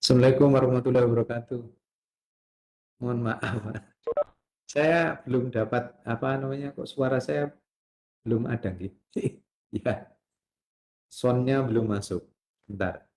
Assalamualaikum warahmatullahi wabarakatuh. Mohon maaf, saya belum dapat apa namanya kok suara saya belum ada gitu. Ya, soundnya belum masuk. Bentar.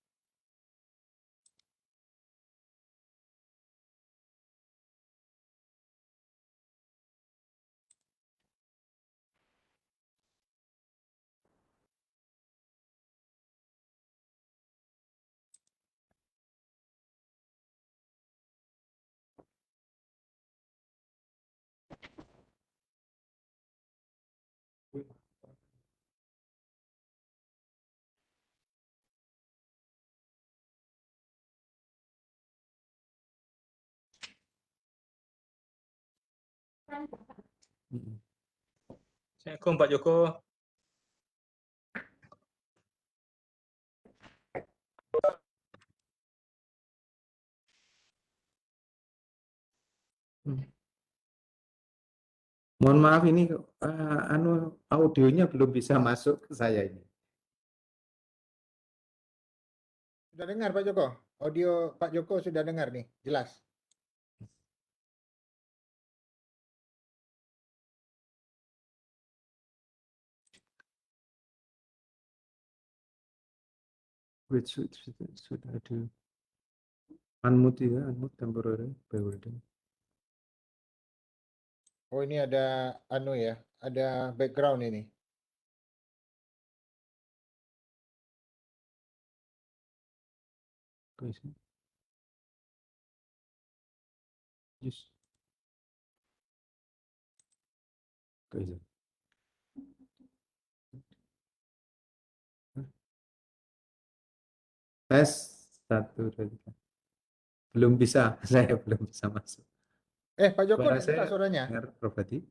Assalamualaikum Pak Joko. Mohon maaf ini audionya belum bisa masuk ke saya ini. Sudah dengar Pak Joko? Audio Pak Joko sudah dengar nih, jelas. Sudah ada unmute ya, unmute temporary by holding. Oh ini ada anu ya, ada background ini. Guys. Yes. Guys. Tes 1, 2, 3. Belum bisa, saya belum bisa masuk. Pak Joko Suara tidak jelas saya suaranya. dengar Prof. Hadi.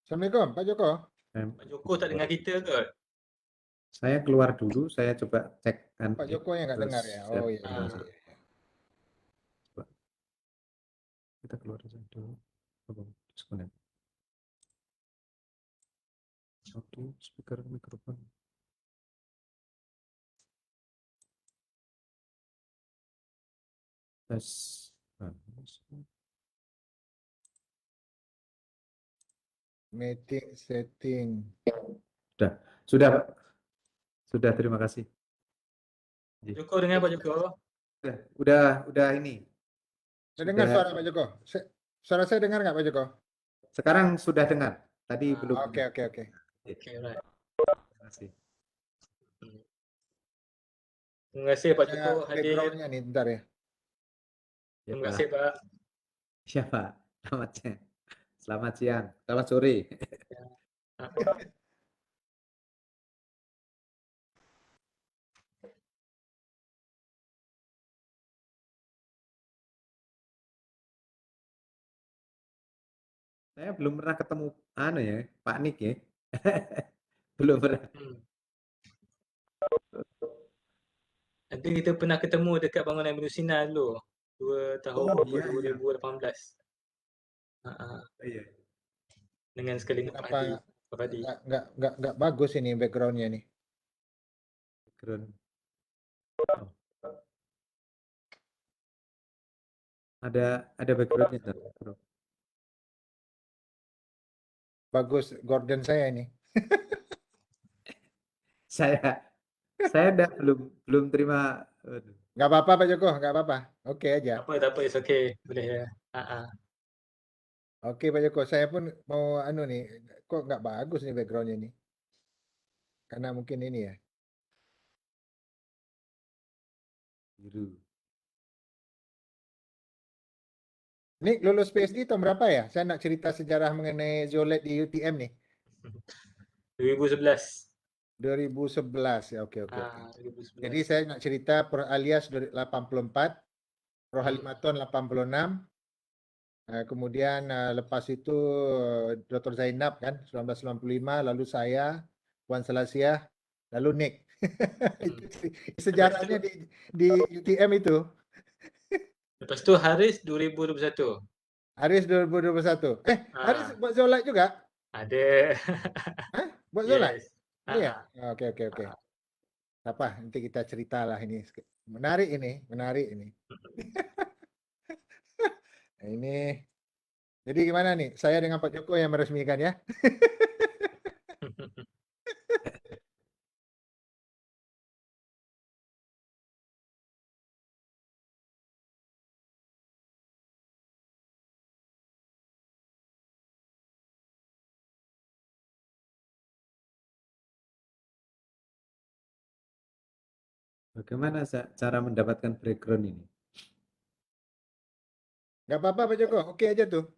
Assalamualaikum Pak Joko. Pak Joko tak dengar kita ke? Saya keluar dulu, saya coba cek kan. Pak Joko yang nggak dengar ya. Oh iya. Coba. Kita keluar dulu. Disconnect. Audio, speaker, mikrofon. Tes. Meeting setting. Sudah Pak. Sudah, terima kasih. Pak Joko dengar Pak Joko? Udah ini. Sudah dengar suara Pak Joko? Suara saya dengar nggak Pak Joko? Sekarang sudah dengar. Tadi belum. Oke. Oke, right. Terima kasih. Terima kasih Pak Joko hadir. Backgroundnya nih, bentar ya. Terima kasih Pak. Siapa? Selamat siang. Selamat siang. Selamat sore. Saya belum pernah ketemu Pak Nik ya. Belum pernah. Nanti kita pernah ketemu dekat bangunan Ibnu Sina dulu. 2018. Iya. Dengan sekali Pak Hadi. Nggak bagus ini backgroundnya nih. Background. Ada backgroundnya. Bagus Gordon saya ini. Saya belum terima. Nggak apa-apa Pak Joko, nggak apa-apa. Oke aja. Tak apa, it's okay. Boleh ya. Oke Pak Joko, saya pun mau nih, kok nggak bagus nih backgroundnya nih. Karena mungkin ini ya. Biru. Nik lulus PhD tahun berapa ya? Saya nak cerita sejarah mengenai Zeolite di UTM nih. 2011. 2011 ya, oke. Jadi 2011. saya nak cerita Prof. Alias 84, Prof. Halimaton 86, kemudian lepas itu Dr. Zainab kan 1995, lalu saya, Puan Selasiah, lalu Nick. Itu sejarahnya di UTM itu. Lepas tu Haris 2021. Haris 2021. Haris Ah, buat Zeolite juga? ada. Hah? Buat Zeolite? Yes. Oh ya? Ah, Oke. Apa? Nanti kita ceritalah ini. Menarik ini. Nah, ini. Jadi gimana nih? Saya dengan Pak Joko yang meresmikan ya. Bagaimana cara mendapatkan background ini? Gak apa-apa Pak Joko. Oke aja tuh.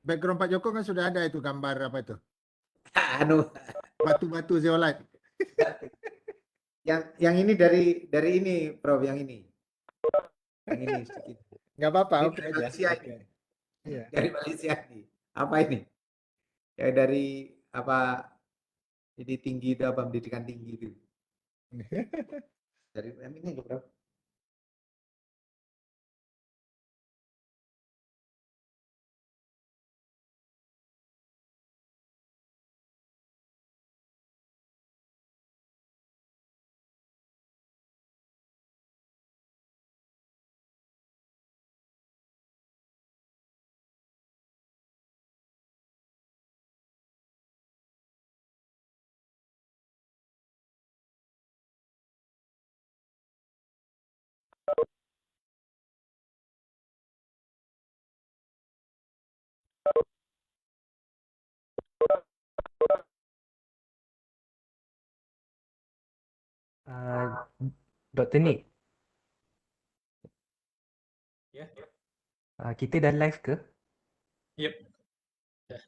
Background Pak Joko kan sudah ada itu gambar apa itu? Anu, Batu-batu zeolite. yang ini dari ini, Prof, yang ini. Yang ini sedikit. Gak apa-apa. Ini Oke dari aja. Malaysia Oke. ini. Iya. Dari Malaysia ini. Apa ini? Ya dari apa ini tinggi itu apa pendidikan tinggi itu. Dari ini loh, Prof. Dr. Nick, Ya. kita dah live ke? Yep. Dah.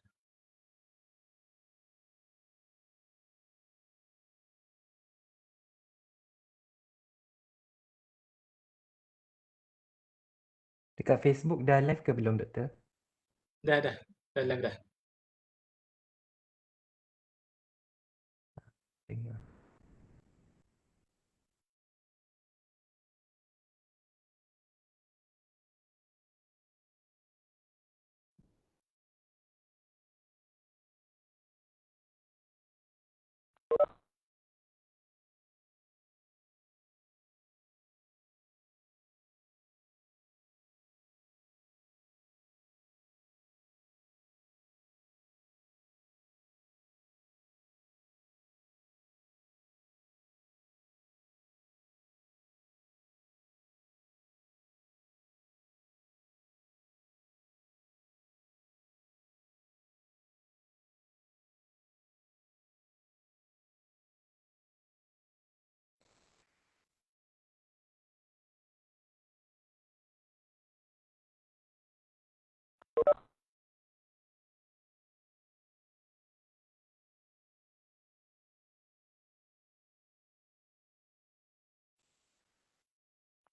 Dekat Facebook dah live ke belum, Doktor? Dah. Dah live dah. Tengok.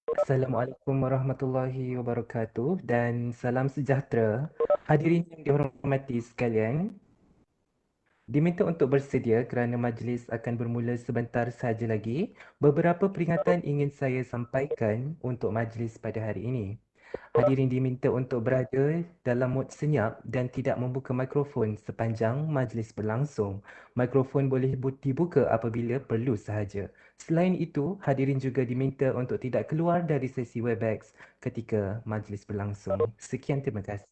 Assalamualaikum warahmatullahi wabarakatuh dan salam sejahtera. Hadirin yang dihormati sekalian, diminta untuk bersedia kerana majlis akan bermula sebentar sahaja lagi. Beberapa peringatan ingin saya sampaikan untuk majlis pada hari ini. Hadirin diminta untuk berada dalam mood senyap dan tidak membuka mikrofon sepanjang majlis berlangsung. Mikrofon boleh dibuka apabila perlu sahaja. Selain itu, hadirin juga diminta untuk tidak keluar dari sesi Webex ketika majlis berlangsung. Sekian, terima kasih.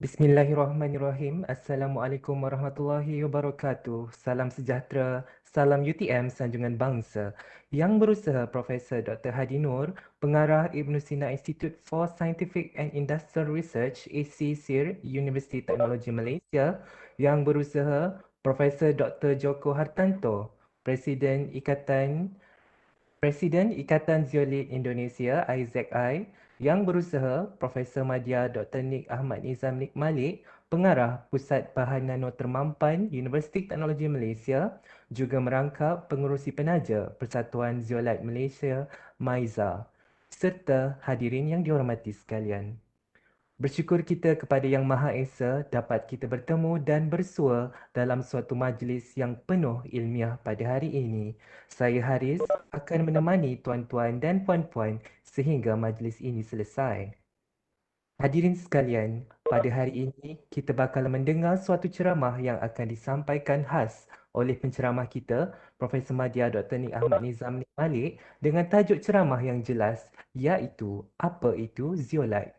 Bismillahirrahmanirrahim. Assalamualaikum warahmatullahi wabarakatuh. Salam sejahtera, salam UTM Sanjungan Bangsa. Yang berusaha Profesor Dr. Hadi Nur, Pengarah Ibn Sina Institute for Scientific and Industrial Research, ISISIR, Universiti Teknologi Malaysia. Yang berusaha Profesor Dr. Joko Hartanto, Presiden Ikatan Zeolit Indonesia IZI, yang berusaha Profesor Madya Dr. Nik Ahmad Nizam Nik Malik, Pengarah Pusat Bahan Nano Termampan Universiti Teknologi Malaysia, juga merangkap pengerusi penaja Persatuan Zeolit Malaysia MAIZA, serta hadirin yang dihormati sekalian. Bersyukur kita kepada Yang Maha Esa dapat kita bertemu dan bersua dalam suatu majlis yang penuh ilmiah pada hari ini. Saya Haris akan menemani tuan-tuan dan puan-puan sehingga majlis ini selesai. Hadirin sekalian, pada hari ini kita bakal mendengar suatu ceramah yang akan disampaikan khas oleh penceramah kita, Profesor Madya Dr. Nik Ahmad Nizam Nik Malik, dengan tajuk ceramah yang jelas iaitu apa itu zeolite.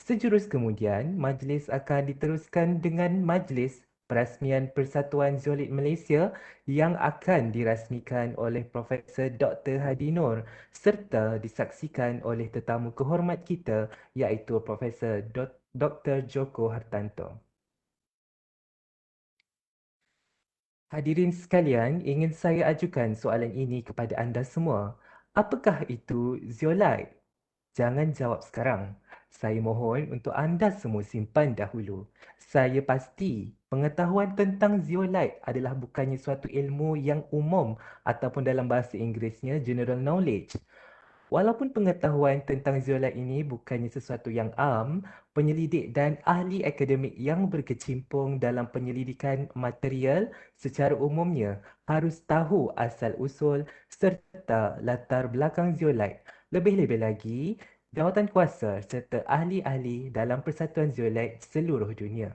Sejurus kemudian, majlis akan diteruskan dengan majlis perasmian Persatuan Zeolit Malaysia yang akan dirasmikan oleh Profesor Dr. Hadi Nur serta disaksikan oleh tetamu kehormat kita iaitu Profesor Dr. Joko Hartanto. Hadirin sekalian, ingin saya ajukan soalan ini kepada anda semua. Apakah itu zeolite? Jangan jawab sekarang. Saya mohon untuk anda semua simpan dahulu. Saya pasti pengetahuan tentang zeolite adalah bukannya suatu ilmu yang umum ataupun dalam bahasa Inggerisnya general knowledge. Walaupun pengetahuan tentang zeolite ini bukannya sesuatu yang am, penyelidik dan ahli akademik yang berkecimpung dalam penyelidikan material secara umumnya harus tahu asal-usul serta latar belakang zeolite. Lebih-lebih lagi, jawatan kuasa serta ahli-ahli dalam Persatuan Zeolite seluruh dunia.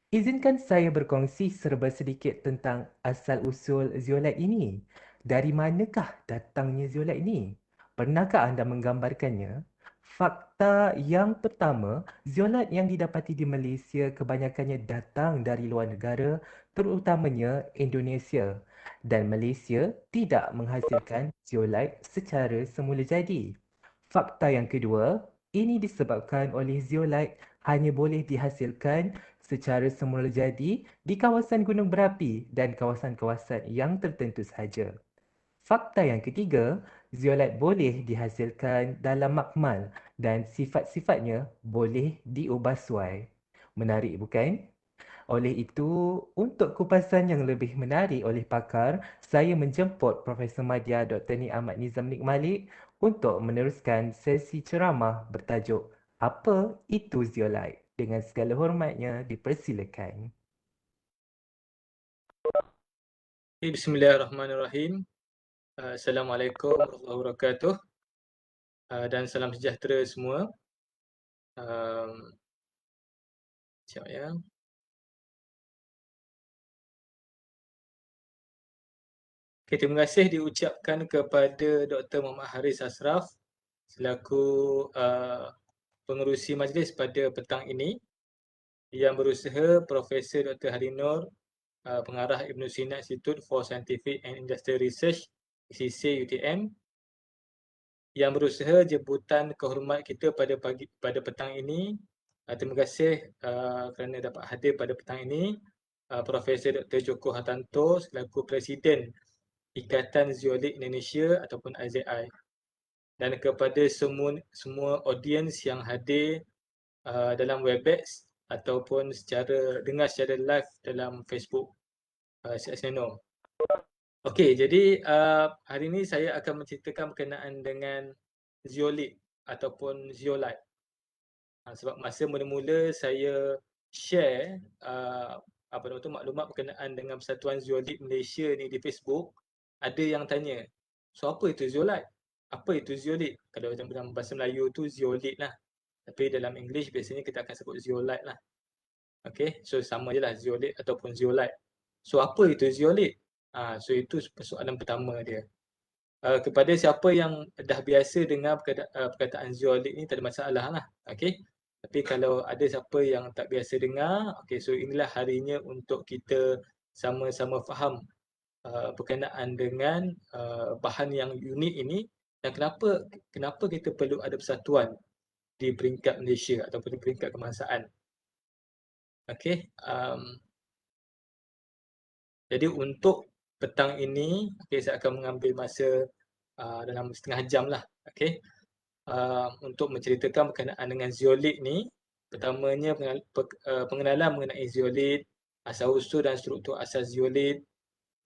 Izinkan saya berkongsi serba sedikit tentang asal-usul zeolite ini. Dari manakah datangnya zeolite ini? Pernahkah anda menggambarkannya? Fakta yang pertama, zeolite yang didapati di Malaysia kebanyakannya datang dari luar negara, terutamanya Indonesia. Dan Malaysia tidak menghasilkan zeolite secara semula jadi. Fakta yang kedua, ini disebabkan oleh zeolite hanya boleh dihasilkan secara semula jadi di kawasan gunung berapi dan kawasan-kawasan yang tertentu sahaja. Fakta yang ketiga, zeolite boleh dihasilkan dalam makmal dan sifat-sifatnya boleh diubah suai. Menarik bukan? Oleh itu, untuk kupasan yang lebih menarik oleh pakar, saya menjemput Profesor Madya Dr. Nik Ahmad Nizam Nik Malik untuk meneruskan sesi ceramah bertajuk Apa itu zeolite? Dengan segala hormatnya dipersilakan. Bismillahirrahmanirrahim. Assalamualaikum warahmatullahi wabarakatuh. Dan salam sejahtera semua. Sekejap ya. Okay, terima kasih diucapkan kepada Dr. Muhammad Haris Asraf selaku pengerusi majlis pada petang ini, yang berusaha Profesor Dr. Hadi Nur, Pengarah Ibn Sina Institute for Scientific and Industrial Research, ISISIR UTM, yang berusaha jemputan kehormat kita pada petang ini. Terima kasih kerana dapat hadir pada petang ini, Profesor Dr. Joko Hartanto selaku Presiden Ikatan Zeolit Indonesia ataupun IZI, dan kepada semua audiens yang hadir dalam Webex ataupun dengar secara live dalam Facebook CS Nano. Okey, jadi hari ini saya akan menceritakan berkenaan dengan zeolit ataupun zeolite. Sebab masa mula-mula saya share maklumat berkenaan dengan Persatuan Zeolit Malaysia ni di Facebook, ada yang tanya, so apa itu zeolite? Apa itu zeolit? Kalau dalam bahasa Melayu tu zeolit lah. Tapi dalam English biasanya kita akan sebut zeolite lah. Okay, so sama je lah zeolit ataupun zeolite. So apa itu zeolit? So itu persoalan pertama dia. Kepada siapa yang dah biasa dengar perkataan zeolit ni, tak ada masalah lah. Okay. Tapi kalau ada siapa yang tak biasa dengar, okey, so inilah harinya untuk kita sama-sama faham berkenaan dengan bahan yang unik ini dan kenapa kita perlu ada persatuan di peringkat Malaysia ataupun di peringkat kebangsaan. Okey, jadi untuk petang ini, okey, saya akan mengambil masa dalam setengah jam lah, okey, untuk menceritakan berkenaan dengan zeolit ni. Pertamanya pengenalan mengenai zeolit, asal-usul dan struktur asas zeolit,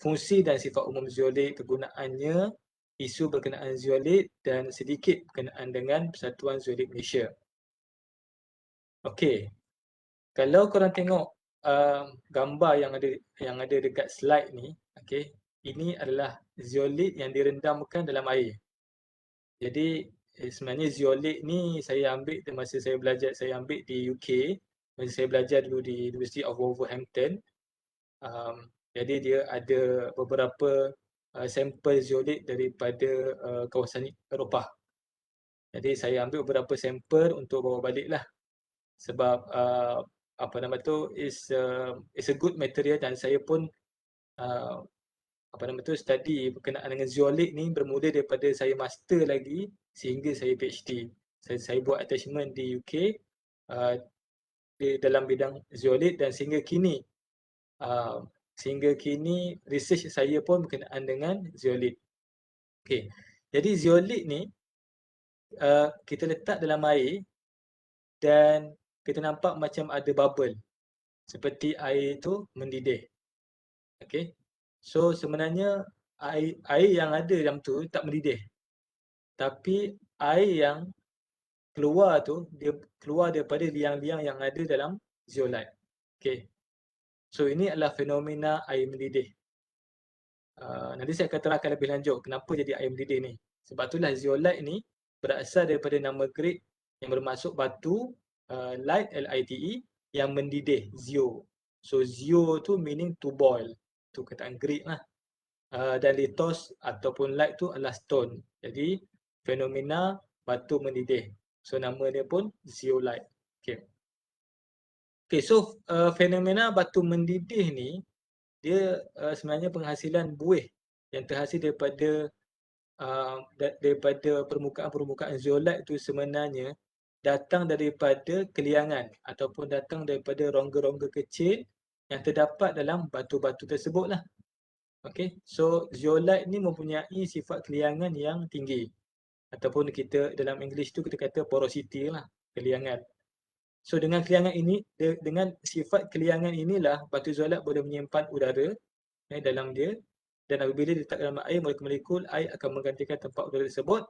fungsi dan sifat umum zeolit, kegunaannya, isu berkenaan zeolit dan sedikit berkenaan dengan Persatuan Zeolit Malaysia. Okey, kalau korang tengok gambar yang ada dekat slide ni, okey, ini adalah zeolit yang direndamkan dalam air. Jadi sebenarnya zeolit ni saya ambil masa saya belajar, saya ambil di UK, masa saya belajar dulu di University of Wolverhampton. Jadi dia ada beberapa sampel zeolit daripada kawasan Eropah. Jadi saya ambil beberapa sampel untuk bawa balik lah. Sebab apa nama tu, is a good material dan saya pun apa nama tu, study berkenaan dengan zeolit ni bermula daripada saya master lagi sehingga saya PhD. Saya buat attachment di UK di dalam bidang zeolit dan sehingga kini research saya pun berkenaan dengan zeolit. Okey. Jadi zeolit ni kita letak dalam air dan kita nampak macam ada bubble. Seperti air tu mendidih. Okey. So sebenarnya air yang ada dalam tu tak mendidih. Tapi air yang keluar tu, dia keluar daripada liang-liang yang ada dalam zeolite. Okey. So ini adalah fenomena air mendidih. Nanti saya akan terangkan lebih lanjut kenapa jadi air mendidih ni. Sebab itulah zeolite ni berasal daripada nama Greek yang bermaksud batu, light, L-I-T-E, yang mendidih, zeo. So zeo tu meaning to boil. Tu kataan Greek lah. Dan lithos ataupun light tu adalah stone. Jadi fenomena batu mendidih. So nama dia pun zeolite. Okay. Okay, so fenomena batu mendidih ni dia sebenarnya penghasilan buih yang terhasil daripada permukaan zeolite tu sebenarnya datang daripada keliangan ataupun datang daripada rongga-rongga kecil yang terdapat dalam batu-batu tersebut lah. Okay, so zeolite ni mempunyai sifat keliangan yang tinggi ataupun kita dalam English tu kita kata porosity lah, keliangan. So dengan keliangan ini, dengan sifat keliangan inilah batu zeolite boleh menyimpan udara dalam dia, dan apabila diletak dalam air, molekul-molekul air akan menggantikan tempat udara tersebut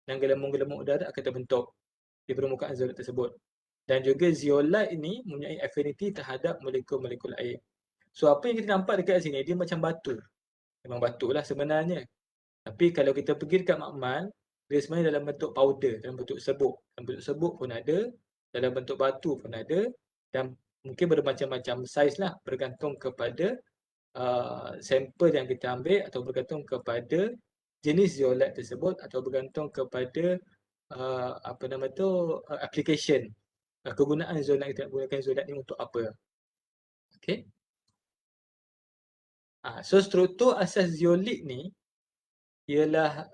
dan gelembung-gelembung udara akan terbentuk di permukaan zeolite tersebut. Dan juga zeolite ini mempunyai affinity terhadap molekul-molekul air. So apa yang kita nampak dekat sini, dia macam batu. Memang batu lah sebenarnya. Tapi kalau kita pergi dekat makmal, dia sebenarnya dalam bentuk powder, dalam bentuk serbuk. Dalam bentuk serbuk pun ada, dalam bentuk batu pun ada, dan mungkin bermacam-macam saiz lah bergantung kepada sampel yang kita ambil atau bergantung kepada jenis zeolite tersebut atau bergantung kepada apa nama tu, application, kegunaan zeolite kita nak gunakan zeolite ni untuk apa. Okay. So struktur asas zeolit ni ialah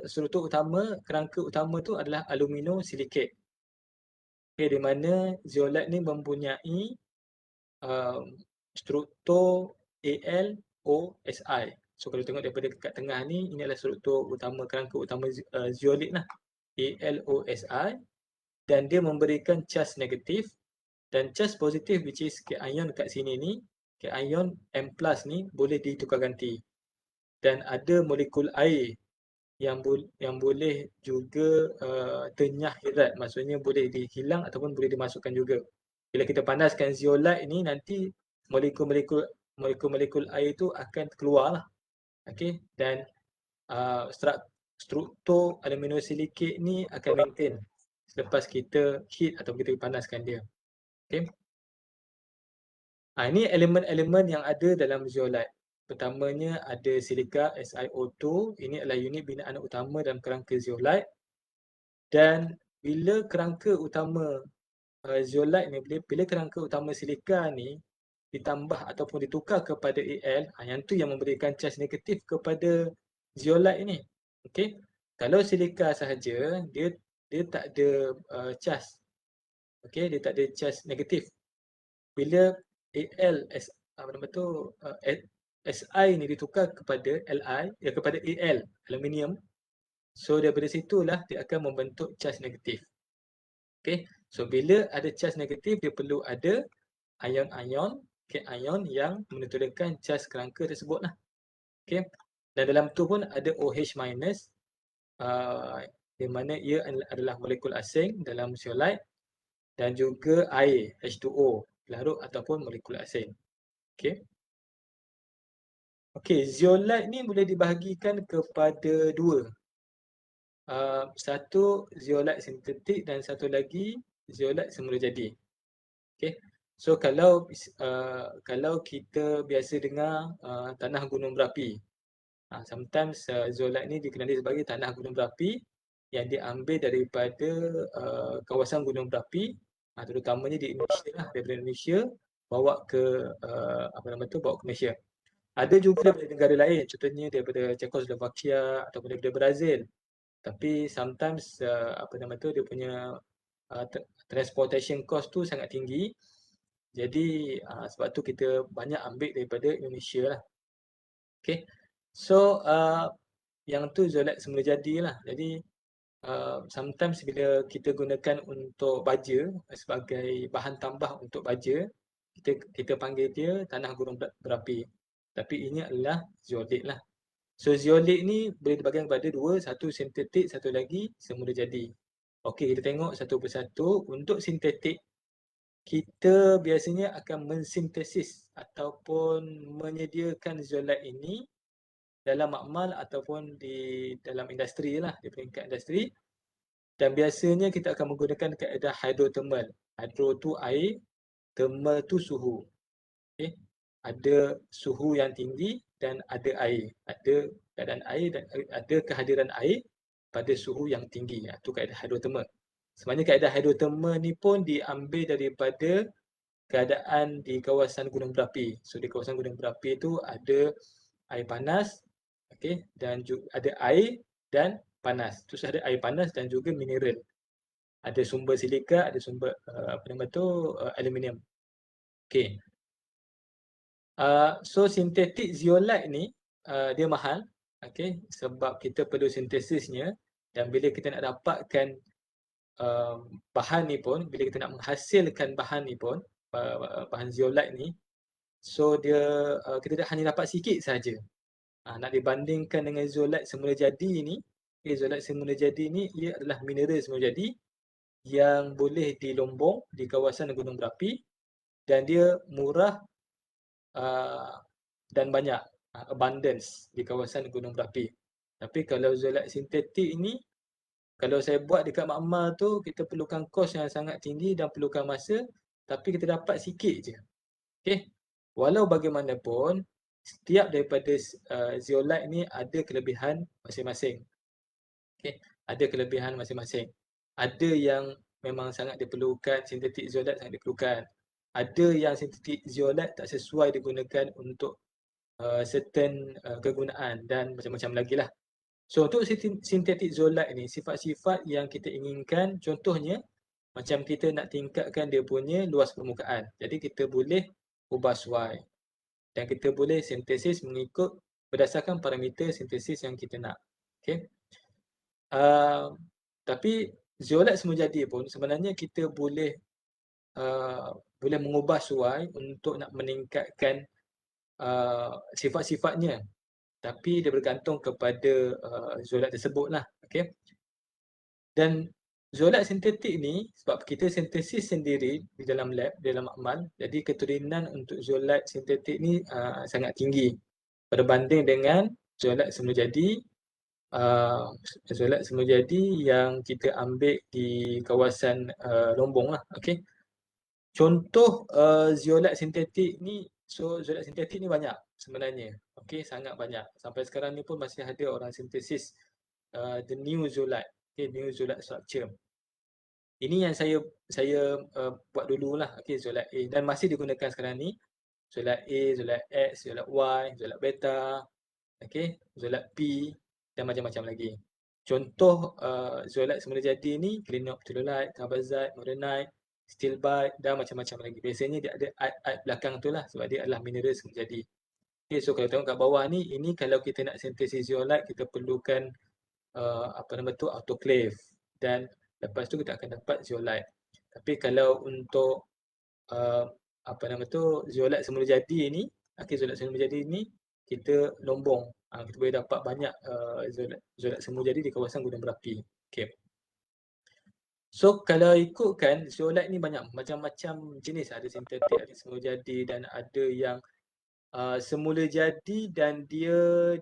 struktur utama, kerangka utama tu adalah aluminosilicate. Okay, di mana zeolite ni mempunyai struktur AlOSi. So kalau tengok daripada kat tengah ni, ini adalah struktur utama, kerangka utama zeolit lah, AlOSi, dan dia memberikan charge negatif dan charge positif, which is cation kat sini ni, cation M+ ni boleh ditukar ganti. Dan ada molekul air yang boleh juga tenyah erat, maksudnya boleh dihilang ataupun boleh dimasukkan juga. Bila kita panaskan zeolite ni, nanti molekul-molekul air tu akan keluar lah. Okay? Dan struktur aluminosilicate ni akan maintain selepas kita heat atau kita panaskan dia. Okay? Ini elemen-elemen yang ada dalam zeolite. Pertamanya ada silika SiO2. Ini adalah unit binaan utama dalam kerangka zeolite. Dan bila kerangka utama zeolite ni bila kerangka utama silika ni ditambah ataupun ditukar kepada Al, yang tu yang memberikan charge negatif kepada zeolite ni. Okey. Kalau silika sahaja dia tak ada charge. Okey, dia tak ada charge negatif. Bila Al apa nama tu Si ni ditukar kepada Li, kepada Al, aluminium. So daripada situlah dia akan membentuk charge negatif. Okey. So bila ada charge negatif, dia perlu ada ion-ion, ion yang menentukan charge kerangka tersebut lah. Okey. Dan dalam tu pun ada OH minus, di mana ia adalah molekul asing dalam zeolite, dan juga air H2O, larut ataupun molekul asing. Okey. Okey, zeolite ni boleh dibahagikan kepada dua. Satu zeolite sintetik dan satu lagi zeolite semula jadi. Okey. So kalau kita biasa dengar tanah gunung berapi, sometimes zeolite ni dikenali sebagai tanah gunung berapi yang diambil daripada kawasan gunung berapi, terutamanya di Indonesia lah, daripada Indonesia bawa ke bawa ke Malaysia. Ada juga daripada negara lain, contohnya daripada Czechoslovakia ataupun daripada Brazil. Tapi sometimes dia punya transportation cost tu sangat tinggi. Jadi sebab tu kita banyak ambil daripada Indonesia lah. Okay. So yang tu zeolite semula jadi lah. Jadi sometimes bila kita gunakan untuk baja sebagai bahan tambah untuk baja, kita panggil dia tanah gunung berapi. Tapi ini adalah zeolite lah. So zeolite ni boleh dibahagikan kepada dua, satu sintetik, satu lagi semula jadi. Okey, kita tengok satu persatu. Untuk sintetik, kita biasanya akan mensintesis ataupun menyediakan zeolite ini dalam makmal ataupun di dalam industri lah, di peringkat industri. Dan biasanya kita akan menggunakan kaedah hydrothermal. Hydro tu air, thermal tu suhu. Okay. Ada suhu yang tinggi dan ada air. Ada keadaan air dan ada kehadiran air pada suhu yang tinggi. Itu kaedah hydrothermal. Sebenarnya kaedah hydrothermal ni pun diambil daripada keadaan di kawasan gunung berapi. So di kawasan gunung berapi itu ada air panas, okay, dan juga ada air dan panas. Terus ada air panas dan juga mineral. Ada sumber silika, ada sumber aluminium. Okay. So sintetik zeolite ni dia mahal, okay, sebab kita perlu sintesisnya, dan bila kita nak dapatkan bahan ni pun, bila kita nak menghasilkan bahan ni pun, bahan zeolite ni, so dia kita hanya dapat sikit saja. Nak dibandingkan dengan zeolite semula jadi ni, zeolite semula jadi ni ia adalah mineral semula jadi yang boleh dilombong di kawasan gunung berapi, dan dia murah dan banyak, abundance di kawasan gunung berapi. Tapi kalau zeolite sintetik ini, kalau saya buat dekat makmal tu, kita perlukan kos yang sangat tinggi dan perlukan masa, tapi kita dapat sikit je. Okay. Walau bagaimanapun, setiap daripada zeolite ni ada kelebihan masing-masing. Okay. Ada kelebihan masing-masing. Ada yang memang sangat diperlukan, sintetik zeolite sangat diperlukan. Ada yang sintetik zeolite tak sesuai digunakan untuk certain kegunaan dan macam-macam lagi lah. So untuk sintetik zeolite ni, sifat-sifat yang kita inginkan, contohnya macam kita nak tingkatkan dia punya luas permukaan. Jadi kita boleh ubah suai dan kita boleh sintesis mengikut berdasarkan parameter sintesis yang kita nak. Okay. Tapi zeolite semula jadi pun sebenarnya kita boleh mengubah suai untuk nak meningkatkan sifat-sifatnya, tapi dia bergantung kepada zeolite tersebut lah. Okay. Dan zeolite sintetik ni, sebab kita sintesis sendiri di dalam lab, di dalam makmal, jadi keturunan untuk zeolite sintetik ni sangat tinggi berbanding dengan zeolite semula jadi. Zeolite semula jadi yang kita ambil di kawasan Lombong lah. Okay. Contoh zeolite sintetik ni, so zeolite sintetik ni banyak sebenarnya. Okay, sangat banyak. Sampai sekarang ni pun masih ada orang sintesis the new zeolite, okay, new zeolite structure. Ini yang saya buat dululah, okey, zolat A, dan masih digunakan sekarang ni. Zolat A, zolat X, zolat Y, zolat beta, okey, zolat P dan macam-macam lagi. Contoh zolat semula jadi ni Glenopterolite, Carbazite, Moronite, Stilbite dan macam-macam lagi. Biasanya dia ada art belakang tu lah sebab dia adalah mineral semula jadi. Okay, so kalau tengok kat bawah ni, ini kalau kita nak sintesis zeolite, kita perlukan autoclave, dan lepas tu kita akan dapat zeolite. Tapi kalau untuk zeolite semula jadi ni, zeolite semula jadi ni kita lombong. Kita boleh dapat banyak zeolite semula jadi di kawasan gunung berapi. Okay. So kalau ikutkan, zeolite ni banyak macam-macam jenis, ada sintetik, ada semula jadi, dan ada yang semula jadi dan dia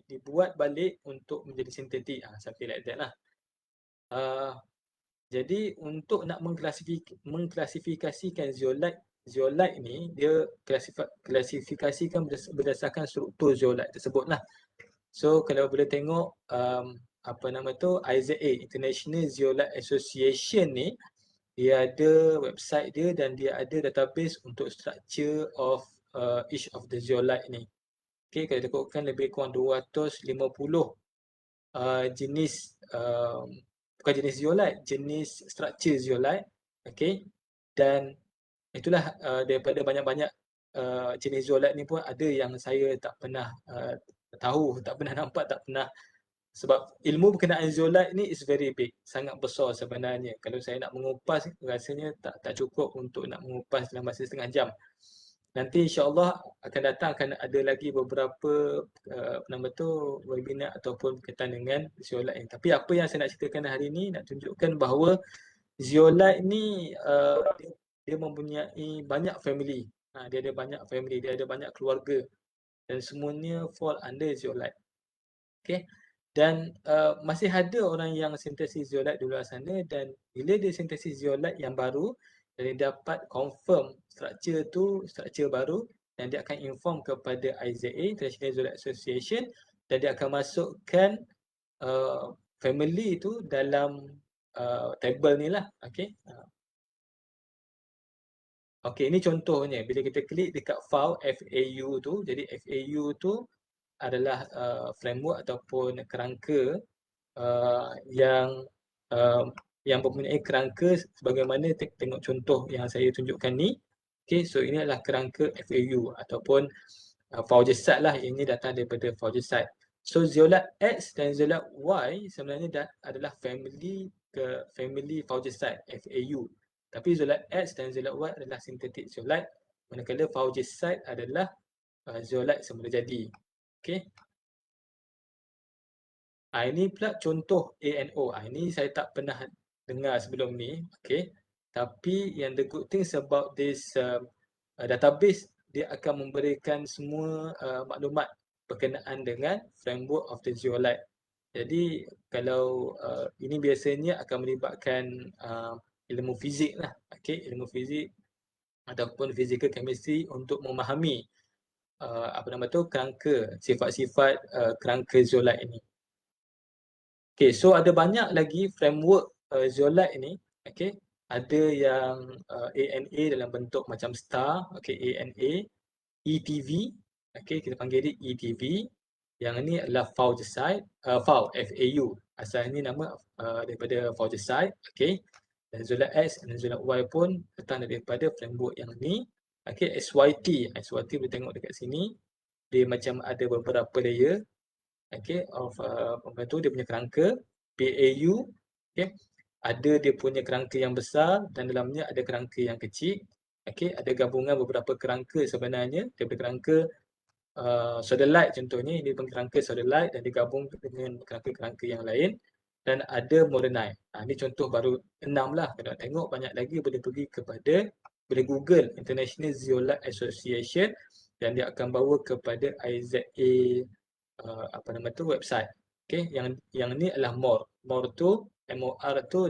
dibuat balik untuk menjadi sintetik, something like that lah. Jadi untuk nak mengklasifikasikan zeolite ni, dia klasifikasikan berdasarkan struktur zeolite tersebut lah. So kalau boleh tengok IZA, International Zeolite Association ni, dia ada website dia dan dia ada database untuk structure of each of the zeolite ni. Okay, kalau ikutkan lebih kurang 250 jenis, bukan jenis zeolite, jenis structure zeolite. Okay, dan itulah daripada banyak-banyak jenis zeolite ni pun ada yang saya tak pernah tahu, tak pernah nampak, tak pernah. Sebab ilmu berkenaan zeolite ni is very big, sangat besar sebenarnya. Kalau saya nak mengupas, rasanya tak cukup untuk nak mengupas dalam masa setengah jam. Nanti insya-Allah akan datang akan ada lagi beberapa webinar ataupun berkaitan dengan zeolite ni. Tapi apa yang saya nak ceritakan hari ni, nak tunjukkan bahawa zeolite ni dia mempunyai banyak family. Dia ada banyak family, dia ada banyak keluarga, dan semuanya fall under zeolite. Okay. Dan masih ada orang yang sintesis zeolite di luar sana, dan bila dia sintesis zeolite yang baru, dia dapat confirm structure baru, dan dia akan inform kepada IZA, International Zeolite Association, dan dia akan masukkan family itu dalam table ni lah. Okay. Okay, ini contohnya. Bila kita klik dekat file FAU tu, jadi FAU tu adalah framework ataupun kerangka yang mempunyai kerangka sebagaimana tengok contoh yang saya tunjukkan ni. Okay, so ini adalah kerangka FAU ataupun Faugesite lah. Ini datang daripada Faugesite. So zeolite X dan zeolite Y sebenarnya adalah family Faugesite, FAU. Tapi zeolite X dan zeolite Y adalah sintetik zeolite, manakala Faugesite adalah zeolite semula jadi. Okay. Ini pula contoh ANO. Ini saya tak pernah dengar sebelum ni. Okay. Tapi yang the good things about this database, dia akan memberikan semua maklumat berkenaan dengan framework of the zeolite. Jadi kalau ini biasanya akan melibatkan ilmu fizik lah. Okay. Ilmu fizik ataupun physical chemistry untuk memahami kerangka, sifat-sifat kerangka zeolite ini. Okay, so ada banyak lagi framework zeolite ini. Okay, ada yang ANA dalam bentuk macam star. Okay, ANA, ETV. Okay, kita panggil dia ETV. Yang ini adalah Faugesite, FAU. Asal ini nama daripada Faugesite. Okay, dan zeolite X dan zeolite Y pun datang daripada framework yang ini. Okay, SYT boleh tengok dekat sini. Dia macam ada beberapa layer. Okay, dia punya kerangka. PAU, okay, ada dia punya kerangka yang besar dan dalamnya ada kerangka yang kecil. Okay, ada gabungan beberapa kerangka sebenarnya. Daripada kerangka sodalite contohnya, ini kerangka sodalite dan digabung dengan kerangka-kerangka yang lain. Dan ada moronite. Ini contoh baru 6 lah. Kalau nak tengok banyak lagi, boleh pergi boleh Google International Zeolite Association, dan dia akan bawa kepada IZA website. Okay, yang ni adalah MOR. MOR tu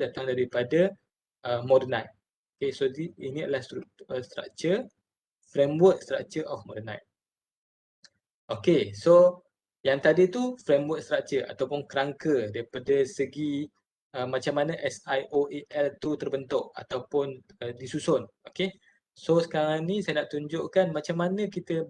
datang daripada moronite. Okay, so ini adalah framework structure of moronite. Okay, so yang tadi tu framework structure ataupun kerangka daripada segi macam mana SIOAL tu terbentuk ataupun disusun. Okay. So sekarang ni saya nak tunjukkan macam mana kita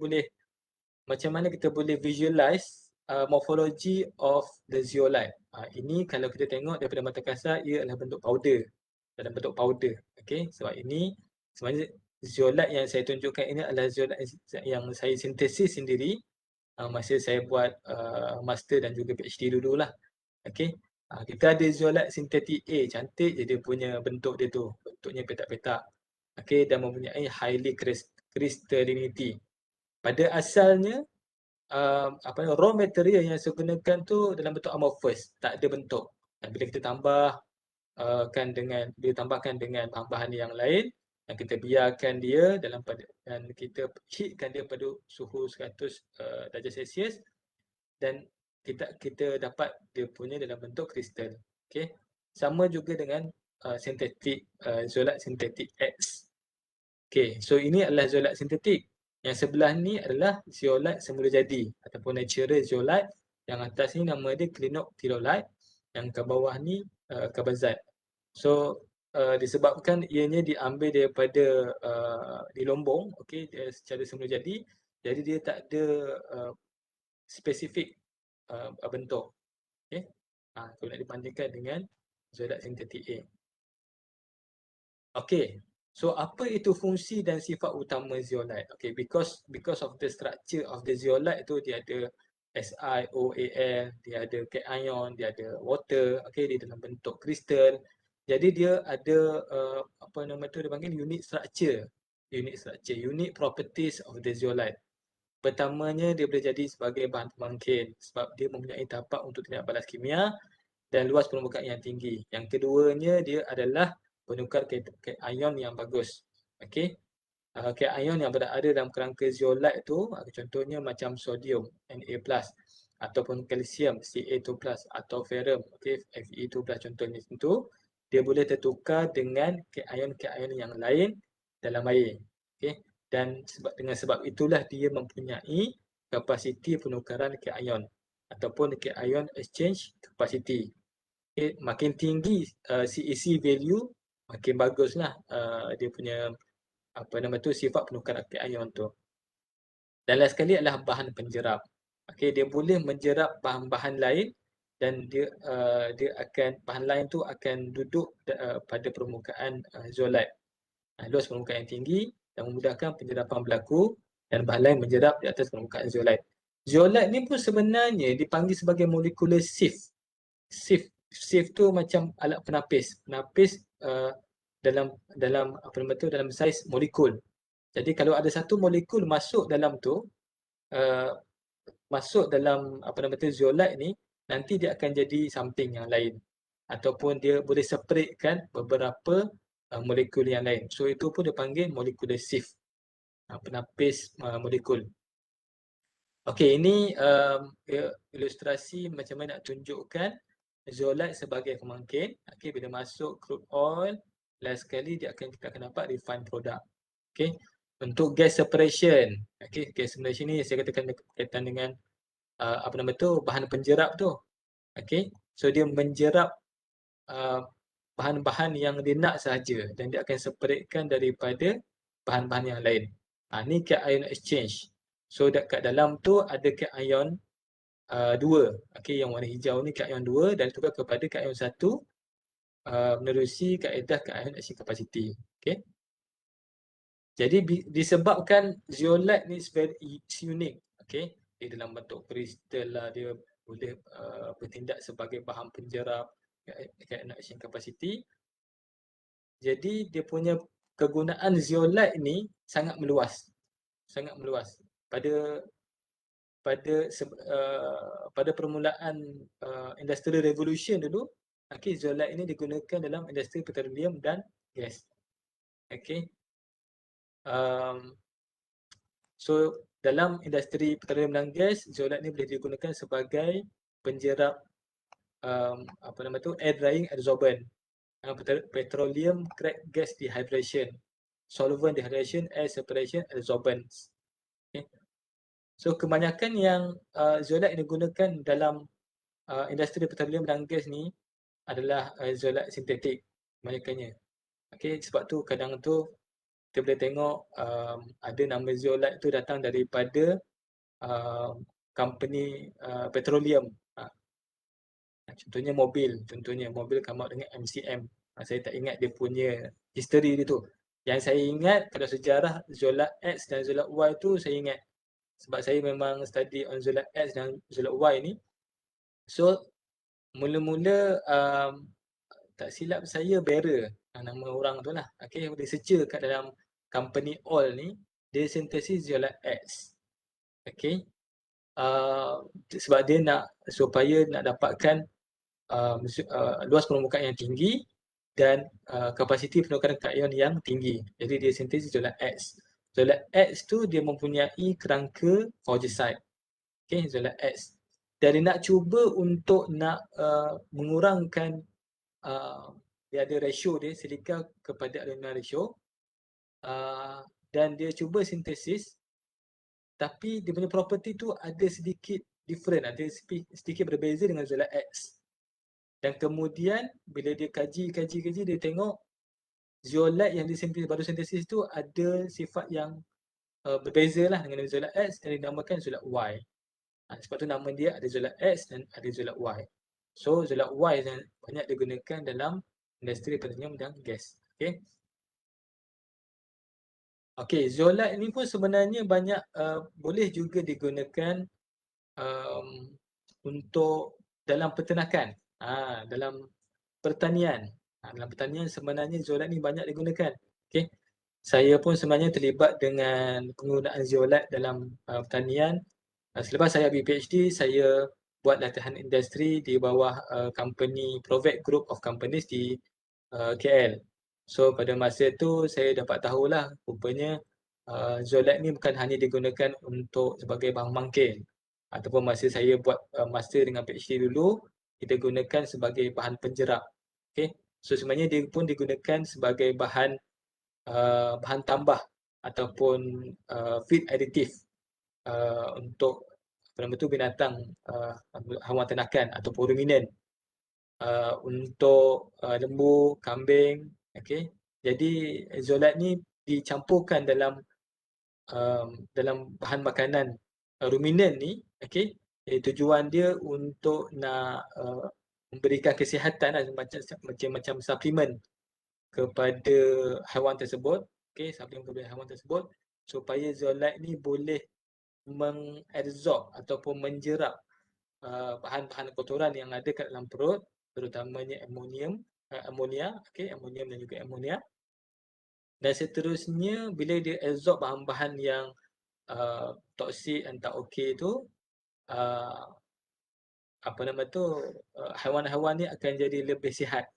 boleh visualize morphology of the zeolite. Ini kalau kita tengok daripada mata kasar, ia adalah bentuk powder, dalam bentuk powder. Okay. Sebab ini sebenarnya zeolite yang saya tunjukkan ini adalah zeolite yang saya sintesis sendiri masa saya buat master dan juga PhD dululah. Okay. Kita ada zeolite sintetik A, cantik je dia punya bentuk dia tu, bentuknya petak-petak. Okay, dan mempunyai highly crystallinity. Pada asalnya raw material yang saya gunakan tu dalam bentuk amorphous, tak ada bentuk. Dan bila kita tambahkan dengan bahan-bahan yang lain, dan kita biarkan dia dan kita heatkan dia pada suhu 100 darjah Celsius, dan kita dapat dia punya dalam bentuk kristal. Okay. Sama juga dengan zeolite sintetik X. Okay, so ini adalah zeolite sintetik. Yang sebelah ni adalah zeolite semula jadi ataupun natural zeolite. Yang atas ni nama dia clinoptilolite, yang ke bawah ni carbazite. So disebabkan ianya diambil daripada di Lombong, okay, secara semula jadi dia tak ada spesifik bentuk. Okay. Kalau nak dibandingkan dengan zeolite sintetik A. Okay. So apa itu fungsi dan sifat utama zeolite? Okay, because of the structure of the zeolite tu, dia ada SiOAl, dia ada cation, dia ada water, okay, dia dalam bentuk kristal. Jadi dia ada dia panggil unique properties of the zeolite. Pertamanya, dia boleh jadi sebagai bahan pembangkit sebab dia mempunyai tapak untuk tindak balas kimia dan luas permukaan yang tinggi. Yang keduanya, dia adalah penukar cation yang bagus. Okey. Cation yang berada dalam kerangka zeolite tu, contohnya macam sodium Na+, ataupun kalsium Ca2+, atau ferrum, okey, Fe2+, contohnya itu, dia boleh tertukar dengan cation yang lain dalam air. Okey. Dan dengan sebab itulah dia mempunyai kapasiti penukaran cation ataupun cation exchange capacity. Okay, makin tinggi CEC value, makin baguslah dia punya sifat penukaran cation tu. Dan last sekali adalah bahan penjerap. Okay, dia boleh menjerap bahan-bahan lain dan bahan lain tu akan duduk pada permukaan zeolite. Luas permukaan yang tinggi dan memudahkan penjerapan berlaku, dan bahan lain menjerap di atas permukaan zeolite. Zeolite ni pun sebenarnya dipanggil sebagai molecular sieve. Sieve tu macam alat penapis dalam dalam saiz molekul. Jadi kalau ada satu molekul masuk dalam tu, masuk dalam zeolite ni, nanti dia akan jadi something yang lain ataupun dia boleh separatekan beberapa molekul yang lain. So itu pun dipanggil molecular sieve, penapis molekul. Okey, ini ilustrasi macam mana nak tunjukkan zeolite sebagai pemangkin. Okey, bila masuk crude oil, last sekali kita akan dapat refined product. Okey, untuk gas separation. Okey, gas separation ni saya katakan berkaitan dengan bahan penjerap tu. Okey, so dia menjerap bahan-bahan yang dia nak sahaja dan dia akan separatekan daripada bahan-bahan yang lain. Ni cation exchange. So kat dalam tu ada cation 2. Okey, yang warna hijau ni cation 2 dan tukar kepada cation 1 menerusi kaedah cation exchange capacity. Okey. Jadi disebabkan zeolite ni unique. Okey, dia dalam bentuk kristal lah, dia boleh bertindak sebagai bahan penjerap, cation exchange capacity. Jadi dia punya kegunaan zeolite ni sangat meluas. Sangat meluas. Pada permulaan Industrial Revolution dulu, okey, zeolite ini digunakan dalam industri petroleum dan gas. Okey. So dalam industri petroleum dan gas, zeolite ini boleh digunakan sebagai penjerap air drying adsorbent, petroleum crack gas dehydration, solvent dehydration, air separation adsorbents. Okay. So kebanyakan yang zeolite digunakan dalam industri petroleum dan gas ni adalah zeolit sintetik kebanyakannya. Okey, sebab tu kadang tu kita boleh tengok ada nama zeolit tu datang daripada company petroleum. Contohnya mobil come out dengan MCM. Saya tak ingat dia punya history dia tu. Yang saya ingat kalau sejarah zeolit X dan zeolit Y tu saya ingat. Sebab saya memang study on zeolit X dan zeolit Y ni. So mula-mula tak silap saya bearer nama orang tu lah. Okay, researcher kat dalam company oil ni dia sintesis zeolit X. Okay. Sebab dia nak supaya nak dapatkan luas permukaan yang tinggi dan kapasiti penukaran kaion yang tinggi. Jadi dia sintesis zeolit X. Zeolit X tu dia mempunyai kerangka faugisite. Okay, zeolit X. Dan dia nak cuba untuk nak mengurangkan dia ada ratio dia, silika kepada alumina ratio. Dan dia cuba sintesis tapi dia punya property tu ada sedikit different, ada sedikit berbeza dengan zeolit X. Dan kemudian bila dia kaji dia tengok zeolit yang baru sintesis tu ada sifat yang berbeza lah dengan zeolit X dan dinamakan zeolit Y. Sebab tu nama dia ada zeolit X dan ada zeolit Y. So zeolit Y yang banyak digunakan dalam industri petroleum dan gas. Okey, zeolit ni pun sebenarnya banyak boleh juga digunakan untuk dalam peternakan, dalam pertanian. Dalam pertanian sebenarnya zeolit ni banyak digunakan. Okey. Saya pun sebenarnya terlibat dengan penggunaan zeolit dalam pertanian. Selepas saya ambil PhD, saya buat latihan industri di bawah company Provec Group of Companies di KL. So pada masa tu saya dapat tahulah rupanya zeolit ni bukan hanya digunakan untuk sebagai bahan mangkil. Ataupun masa saya buat master dengan PhD dulu, kita gunakan sebagai bahan penjerap. Okay. So sebenarnya dia pun digunakan sebagai bahan tambah ataupun feed additive untuk binatang haiwan ternakan ataupun ruminant, untuk lembu, kambing. Okay. Jadi zeolit ni dicampurkan dalam bahan makanan ruminant ni. Okay. Tujuan dia untuk nak memberikan kesihatan macam suplemen kepada haiwan tersebut. Okay, suplemen kepada haiwan tersebut supaya zeolit ni boleh mengabsorb ataupun menjerap bahan-bahan kotoran yang ada kat dalam perut, terutamanya amonium dan juga amonia. Dan seterusnya bila dia absorb bahan-bahan yang toksik dan tak okey tu, haiwan-haiwan ni akan jadi lebih sihat.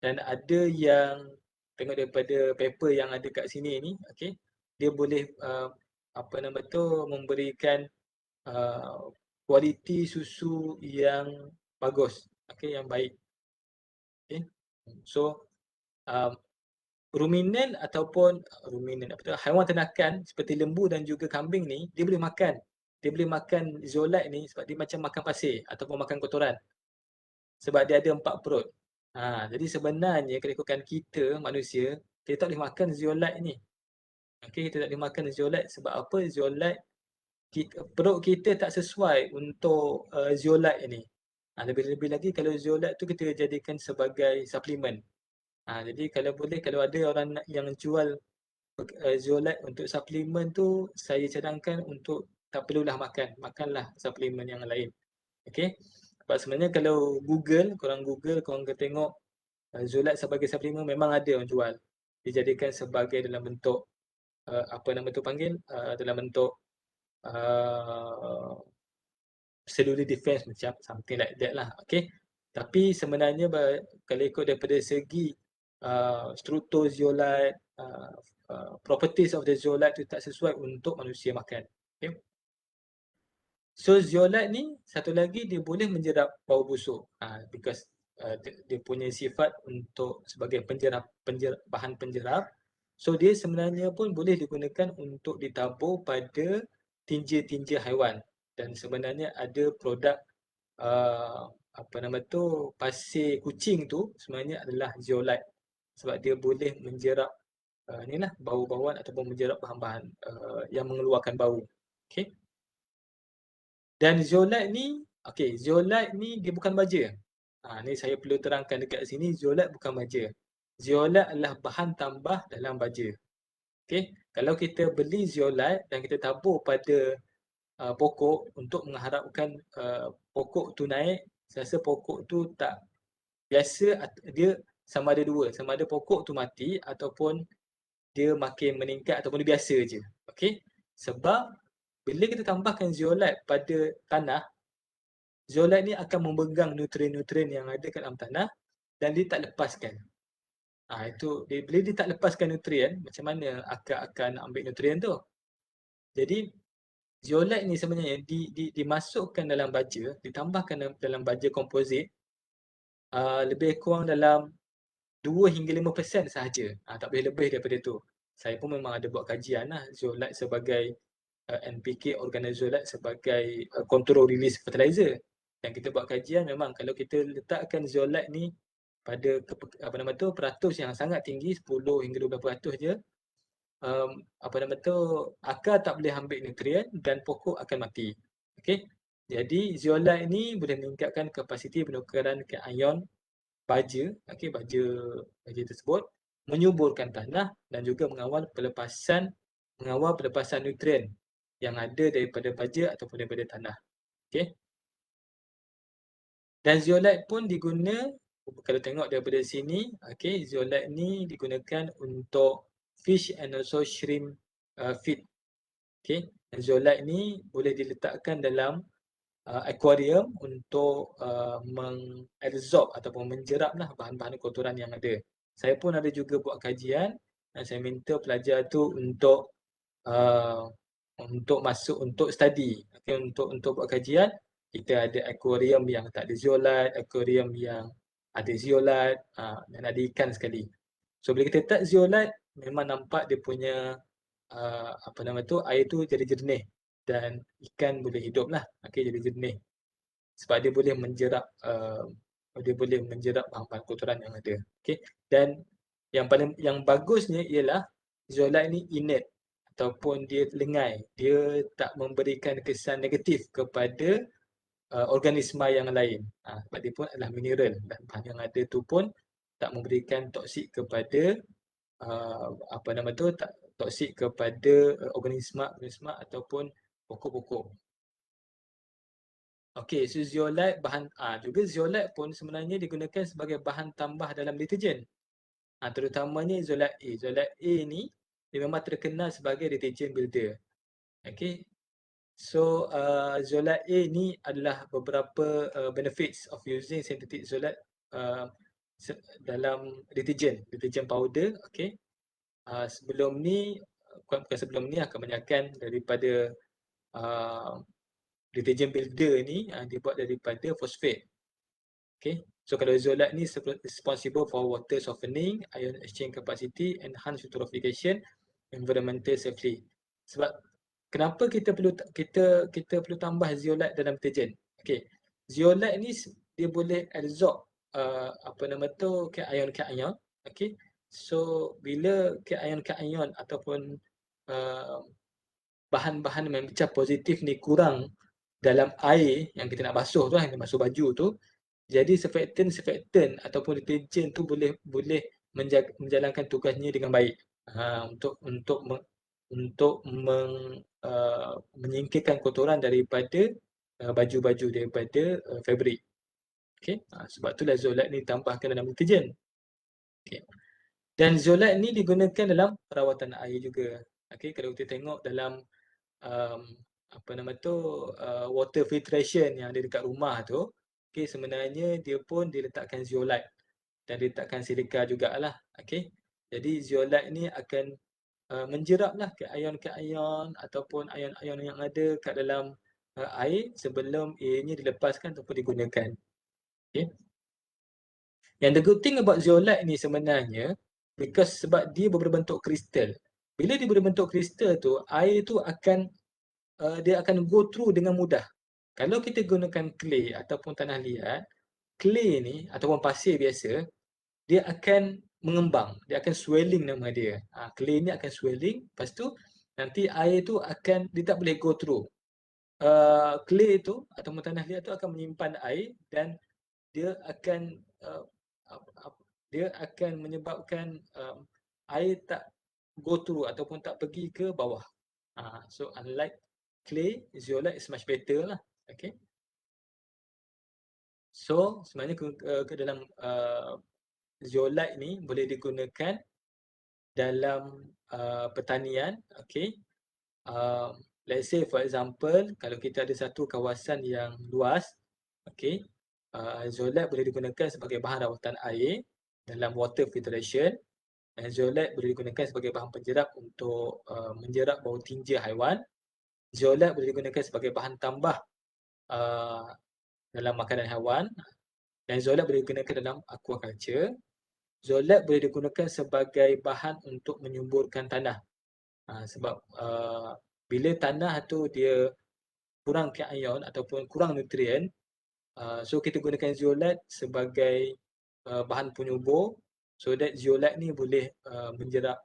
Dan ada yang tengok daripada paper yang ada kat sini ni, okey, dia boleh memberikan kualiti susu yang bagus, okey, yang baik. Okey. So ruminant haiwan ternakan seperti lembu dan juga kambing ni dia boleh makan. Dia boleh makan zeolit ni sebab dia macam makan pasir ataupun makan kotoran. Sebab dia ada 4 perut. Jadi sebenarnya kalau ikutkan kita manusia, kita tak boleh makan zeolit ni. Okey, kita tak boleh makan zeolit sebab apa? Zeolit perut kita tak sesuai untuk zeolit ni. Lebih-lebih lagi kalau zeolit tu kita jadikan sebagai suplemen. Jadi kalau boleh, kalau ada orang yang jual zeolit untuk suplemen tu, saya cadangkan untuk tak perlulah makanlah suplemen yang lain. Okey. Sebab sebenarnya kalau korang tengok zeolit sebagai suplemen memang ada orang jual. Dijadikan sebagai dalam bentuk dalam bentuk cellular defense macam something like that lah. Okey. Tapi sebenarnya kalau ikut daripada segi struktur zeolit, properties of the zeolit tu tak sesuai untuk manusia makan. Okay. So zeolit ni satu lagi dia boleh menjerap bau busuk because dia punya sifat untuk sebagai bahan penjerap. So dia sebenarnya pun boleh digunakan untuk ditabur pada tinja-tinja haiwan. Dan sebenarnya ada produk pasir kucing tu sebenarnya adalah zeolite sebab dia boleh menjerap inilah bau-bauan ataupun menjerap bahan-bahan yang mengeluarkan bau. Okey. Dan zeolite ni dia bukan baja. Ni saya perlu terangkan dekat sini, zeolite bukan baja. Zeolite adalah bahan tambah dalam baja. Okey, kalau kita beli zeolite dan kita tabur pada pokok untuk mengharapkan pokok tu naik, saya rasa pokok tu tak biasa, dia sama ada dua, sama ada pokok tu mati ataupun dia makin meningkat ataupun dia biasa je. Okey, sebab bila kita tambahkan zeolite pada tanah, zeolite ni akan memegang nutrien-nutrien yang ada kat dalam tanah dan dia tak lepaskan. Bila dia tak lepaskan nutrien, macam mana akar nak ambil nutrien tu? Jadi zeolite ni sebenarnya dimasukkan dalam baja, ditambahkan dalam baja komposit lebih kurang dalam 2 hingga 5% sahaja. Tak boleh lebih daripada tu. Saya pun memang ada buat kajian lah, zeolite sebagai NPK, organozeolite sebagai control release fertilizer. Dan kita buat kajian, memang kalau kita letakkan zeolite ni pada peratus yang sangat tinggi, 10 hingga 12% je, akar tak boleh ambil nutrien dan pokok akan mati. Okey. Jadi zeolite ni boleh meningkatkan kapasiti penukaran ion baja, baja tersebut, menyuburkan tanah dan juga mengawal pelepasan nutrien yang ada daripada baja ataupun daripada tanah. Okey. Dan zeolite pun diguna, kalau tengok daripada sini, zeolite ni digunakan untuk fish and also shrimp feed. Okay. Zeolite ni boleh diletakkan dalam aquarium untuk mengabsorb ataupun menjeraplah bahan-bahan kotoran yang ada. Saya pun ada juga buat kajian dan saya minta pelajar tu untuk study, untuk buat kajian. Kita ada aquarium yang tak ada zeolite, aquarium yang ada zeolite, dan ada ikan sekali. So bila kita letak zeolite, memang nampak dia punya air tu jadi jernih dan ikan boleh hidup lah, jadi jernih sebab dia boleh menjerap bahan-bahan kotoran yang ada. Dan yang bagusnya ialah zeolite ni inert ataupun dia lengai, dia tak memberikan kesan negatif kepada organisma yang lain, sebab dia pun adalah mineral dan bahan yang ada tu pun tak memberikan toksik kepada toksik kepada organisma ataupun pokok-pokok. Okey, so zeolite juga zeolite pun sebenarnya digunakan sebagai bahan tambah dalam deterjen. Terutamanya zeolite A. Zeolite A ni dia memang terkenal sebagai deterjen builder. Okey. So zeolite A ni adalah beberapa benefits of using synthetic zeolite dalam deterjen powder. Okey. Sebelum ni kebanyakan daripada deterjen builder ni dibuat daripada fosfat. Okay. So kalau zeolite ni responsible for water softening, ion exchange capacity, enhanced eutrophication, environmental safety. Sebab kenapa kita perlu tambah zeolite dalam deterjen? Okay. Zeolite ni dia boleh absorb cation. Okay. So bila cation ataupun bahan-bahan yang mencah positif ni kurang dalam air yang kita nak basuh tu, yang basuh baju tu, jadi surfactant ataupun deterjen tu boleh menjalankan tugasnya dengan baik untuk menyingkirkan kotoran daripada baju-baju, daripada fabric. Okay. Sebab itulah zeolite ni tambahkan dalam deterjen. Okay. Dan zeolite ni digunakan dalam perawatan air juga. Okay. Kalau kita tengok dalam water filtration yang ada dekat rumah tu, okay, sebenarnya dia pun diletakkan zeolite dan diletakkan silika jugalah. Okay. Jadi zeolite ni akan menjeraplah cation ataupun ion-ion yang ada kat dalam air sebelum ianya dilepaskan ataupun digunakan. Okay. Yang the good thing about zeolite ni sebenarnya, sebab dia berbentuk kristal. Bila dia berbentuk kristal tu, air tu dia akan go through dengan mudah. Kalau kita gunakan clay ataupun tanah liat, clay ni ataupun pasir biasa, dia akan mengembang, dia akan swelling nama dia. Clay ni akan swelling, lepas tu nanti air tu akan, dia tak boleh go through. Clay tu ataupun tanah liat tu akan menyimpan air dan dia akan menyebabkan air tak go through ataupun tak pergi ke bawah. So unlike clay, zeolite is much better lah. Okay. So sebenarnya ke dalam zeolite ni boleh digunakan dalam pertanian. Okay. Let's say for example, kalau kita ada satu kawasan yang luas, okay, zeolite boleh digunakan sebagai bahan rawatan air dalam water filtration, dan zeolite boleh digunakan sebagai bahan penjerap untuk menjerap bau tinja haiwan. Zeolite boleh digunakan sebagai bahan tambah dalam makanan haiwan, dan zeolite boleh digunakan dalam aquaculture. Zeolite boleh digunakan sebagai bahan untuk menyuburkan tanah. Sebab bila tanah tu dia kurang ion ataupun kurang nutrien, so kita gunakan zeolite sebagai bahan penyubur, so that zeolite ni boleh menjerap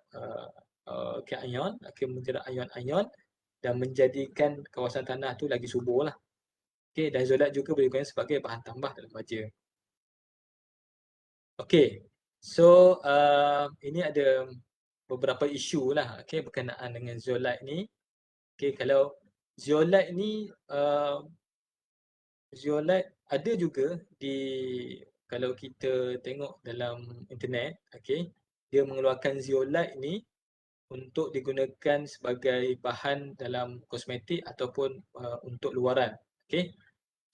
ion, akan menjerap ion-ion dan menjadikan kawasan tanah tu lagi subur lah. Okay, dan zeolite juga boleh digunakan sebagai bahan tambah dalam baja. Okay, so ini ada beberapa isu lah, okay, berkenaan dengan zeolite ni. Okay, kalau zeolite ni, zeolite ada juga kalau kita tengok dalam internet, okay, dia mengeluarkan zeolite ni untuk digunakan sebagai bahan dalam kosmetik ataupun untuk luaran. Okay,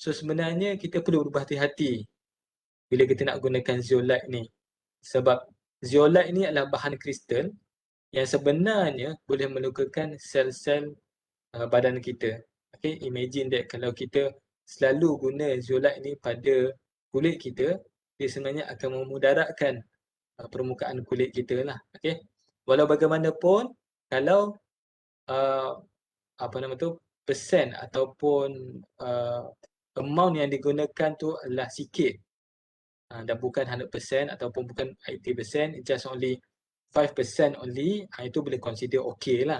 so sebenarnya kita perlu berhati-hati bila kita nak gunakan zeolite ni, sebab zeolite ni adalah bahan kristal yang sebenarnya boleh melukakan sel-sel badan kita. Okay, imagine that kalau kita selalu guna zeolite ni pada kulit kita, dia sebenarnya akan memudaratkan permukaan kulit kita lah. Okay, walau bagaimanapun, kalau persen ataupun amount yang digunakan tu adalah sikit, dan bukan 100% ataupun bukan 80%, just only 5% only, itu boleh consider okay lah.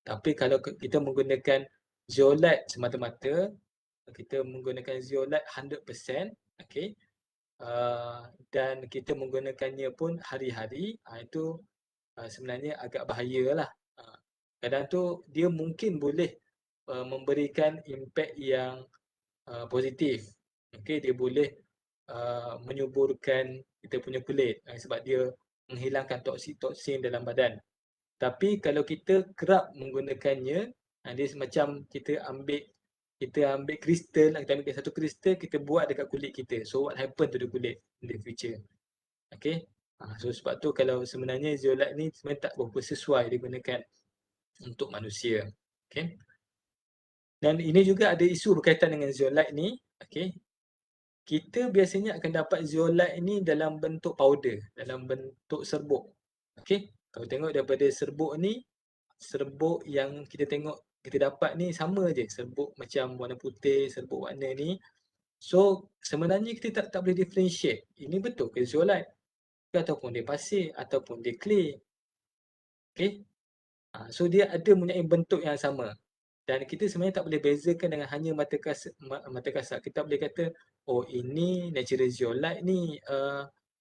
Tapi kalau kita menggunakan zeolite semata-mata, kita menggunakan zeolite 100%, okay, dan kita menggunakannya pun hari-hari, itu sebenarnya agak bahaya lah. Kadang tu dia mungkin boleh memberikan impact yang positif. Okay, dia boleh menyuburkan kita punya kulit sebab dia menghilangkan toksin dalam badan. Tapi kalau kita kerap menggunakannya, dia semacam kita ambil kristal, kita ambil satu kristal, kita buat dekat kulit kita. So what happen to the kulit in the future? Okay, so sebab tu kalau sebenarnya zeolite ni sebenarnya tak berapa sesuai digunakan untuk manusia. Okay, dan ini juga ada isu berkaitan dengan zeolite ni. Okay, kita biasanya akan dapat zeolite ni dalam bentuk powder, dalam bentuk serbuk. Okay, kalau tengok daripada serbuk ni, serbuk yang kita tengok, kita dapat ni sama je, serbuk macam warna putih, serbuk warna ni. So sebenarnya kita tak boleh differentiate, ini betul ke zeolite, ataupun dia pasir, ataupun dia clay. Okay, so dia ada mempunyai bentuk yang sama. Dan kita sebenarnya tak boleh bezakan dengan hanya mata kasar. Kita boleh kata, oh ini natural zeolite ni,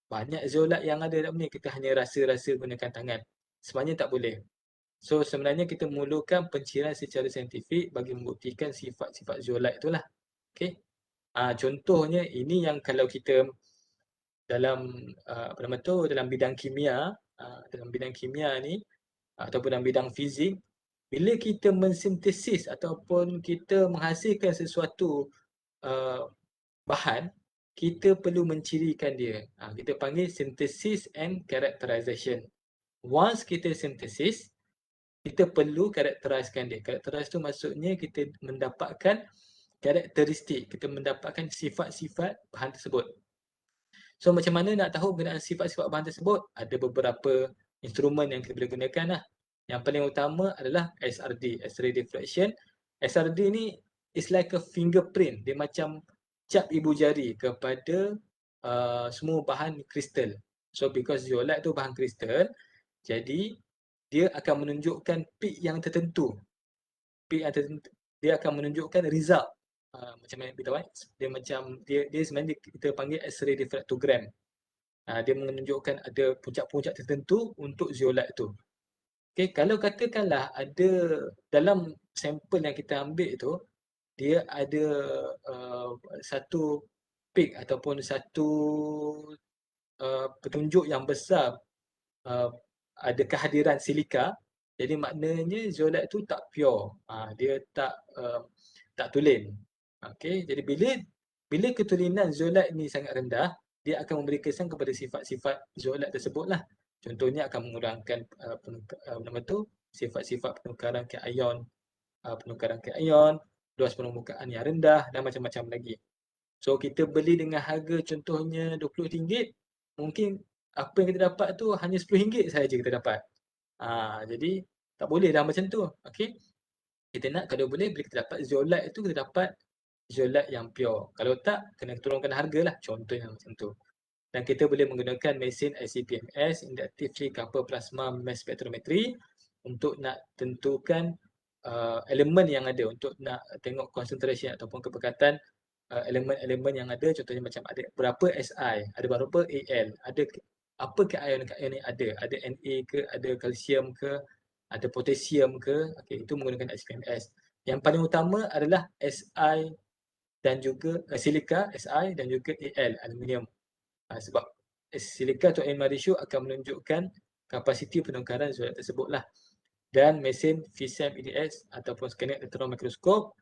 banyak zeolite yang ada dalam ni, kita hanya rasa-rasa gunakan tangan. Sebenarnya tak boleh. So sebenarnya kita memerlukan pencirian secara saintifik bagi membuktikan sifat-sifat zeolite itulah. Okay. Contohnya ini yang kalau kita dalam dalam bidang kimia, ni ataupun dalam bidang fizik, bila kita mensintesis ataupun kita menghasilkan sesuatu bahan, kita perlu mencirikan dia. Kita panggil synthesis and characterization. Once kita synthesis, kita perlu characterizekan dia. Characterize tu maksudnya kita mendapatkan karakteristik, kita mendapatkan sifat-sifat bahan tersebut. So macam mana nak tahu penggunaan sifat-sifat bahan tersebut? Ada beberapa instrumen yang kita boleh gunakan lah. Yang paling utama adalah SRD, X-ray diffraction. SRD ni is like a fingerprint. Dia macam cap ibu jari kepada semua bahan kristal. So because zeolite tu bahan kristal, jadi dia akan menunjukkan peak yang tertentu. Peak yang tertentu, dia akan menunjukkan result. Macam mana kita tahu, dia macam dia sebenarnya kita panggil X-ray diffractogram. Dia menunjukkan ada puncak-puncak tertentu untuk zeolite tu. Okay, kalau katakanlah ada dalam sampel yang kita ambil tu, dia ada satu peak ataupun satu petunjuk yang besar, ada kehadiran silika, jadi maknanya zeolite tu tak pure, dia tak tulen. Okay, jadi bila ketulinan zeolite ni sangat rendah, dia akan memberi kesan kepada sifat-sifat zeolite tersebut lah. Contohnya akan mengurangkan sifat-sifat penukaran cation, luas permukaan yang rendah dan macam-macam lagi. So kita beli dengan harga contohnya RM20, mungkin apa yang kita dapat tu hanya RM10 sahaja kita dapat. Jadi tak boleh dah macam tu. Okay? Kita nak kalau boleh bila kita dapat zeolite tu, kita dapat zeolite yang pure. Kalau tak, kena turunkan harga lah, contohnya macam tu. Dan kita boleh menggunakan mesin ICP-MS, Inductive Coupled Plasma Mass Spectrometry, untuk nak tentukan elemen yang ada, untuk nak tengok concentration ataupun kepekatan elemen-elemen yang ada. Contohnya macam ada berapa Si, ada berapa Al, ada apa ke ion-ion yang ada Na ke, ada kalsium ke, ada potasium ke. Okay, itu menggunakan ICP-MS. Yang paling utama adalah Si dan juga silika, Si dan juga Al, aluminium. Sebab silika atau NMR ratio akan menunjukkan kapasiti penukaran zeolite tersebut lah. Dan mesin FISEM EDX ataupun scanner elektron mikroskop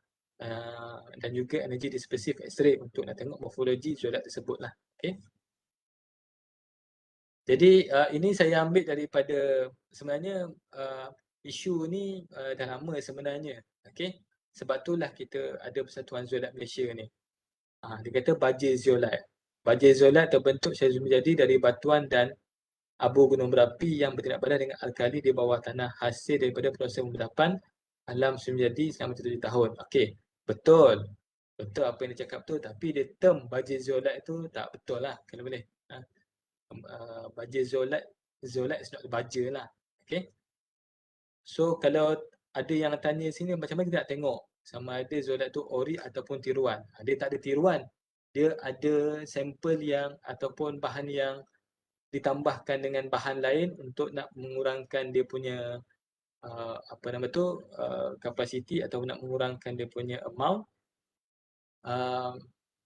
dan juga energy dispersive X-ray untuk nak tengok morfologi zeolite tersebut lah. Okay. Jadi ini saya ambil daripada, sebenarnya isu ni dah lama sebenarnya. Okay. Sebab itulah kita ada Persatuan Zeolite Malaysia ni. Dia kata baja zeolite. Baja zeolite terbentuk secara menjadi dari batuan dan abu gunung berapi yang bertindak padan dengan alkali di bawah tanah, hasil daripada proses pembedapan alam menjadi selama 7 tahun. Okey, betul. Betul apa yang dia cakap tu, tapi dia term baja zeolite tu tak betul lah, kalau boleh. Baja zeolite is not baja lah. Okey. So kalau ada yang tanya sini, macam mana kita nak tengok sama ada zeolite tu ori ataupun tiruan? Dia tak ada tiruan. Dia ada sampel yang ataupun bahan yang ditambahkan dengan bahan lain untuk nak mengurangkan dia punya kapasiti atau nak mengurangkan dia punya amount,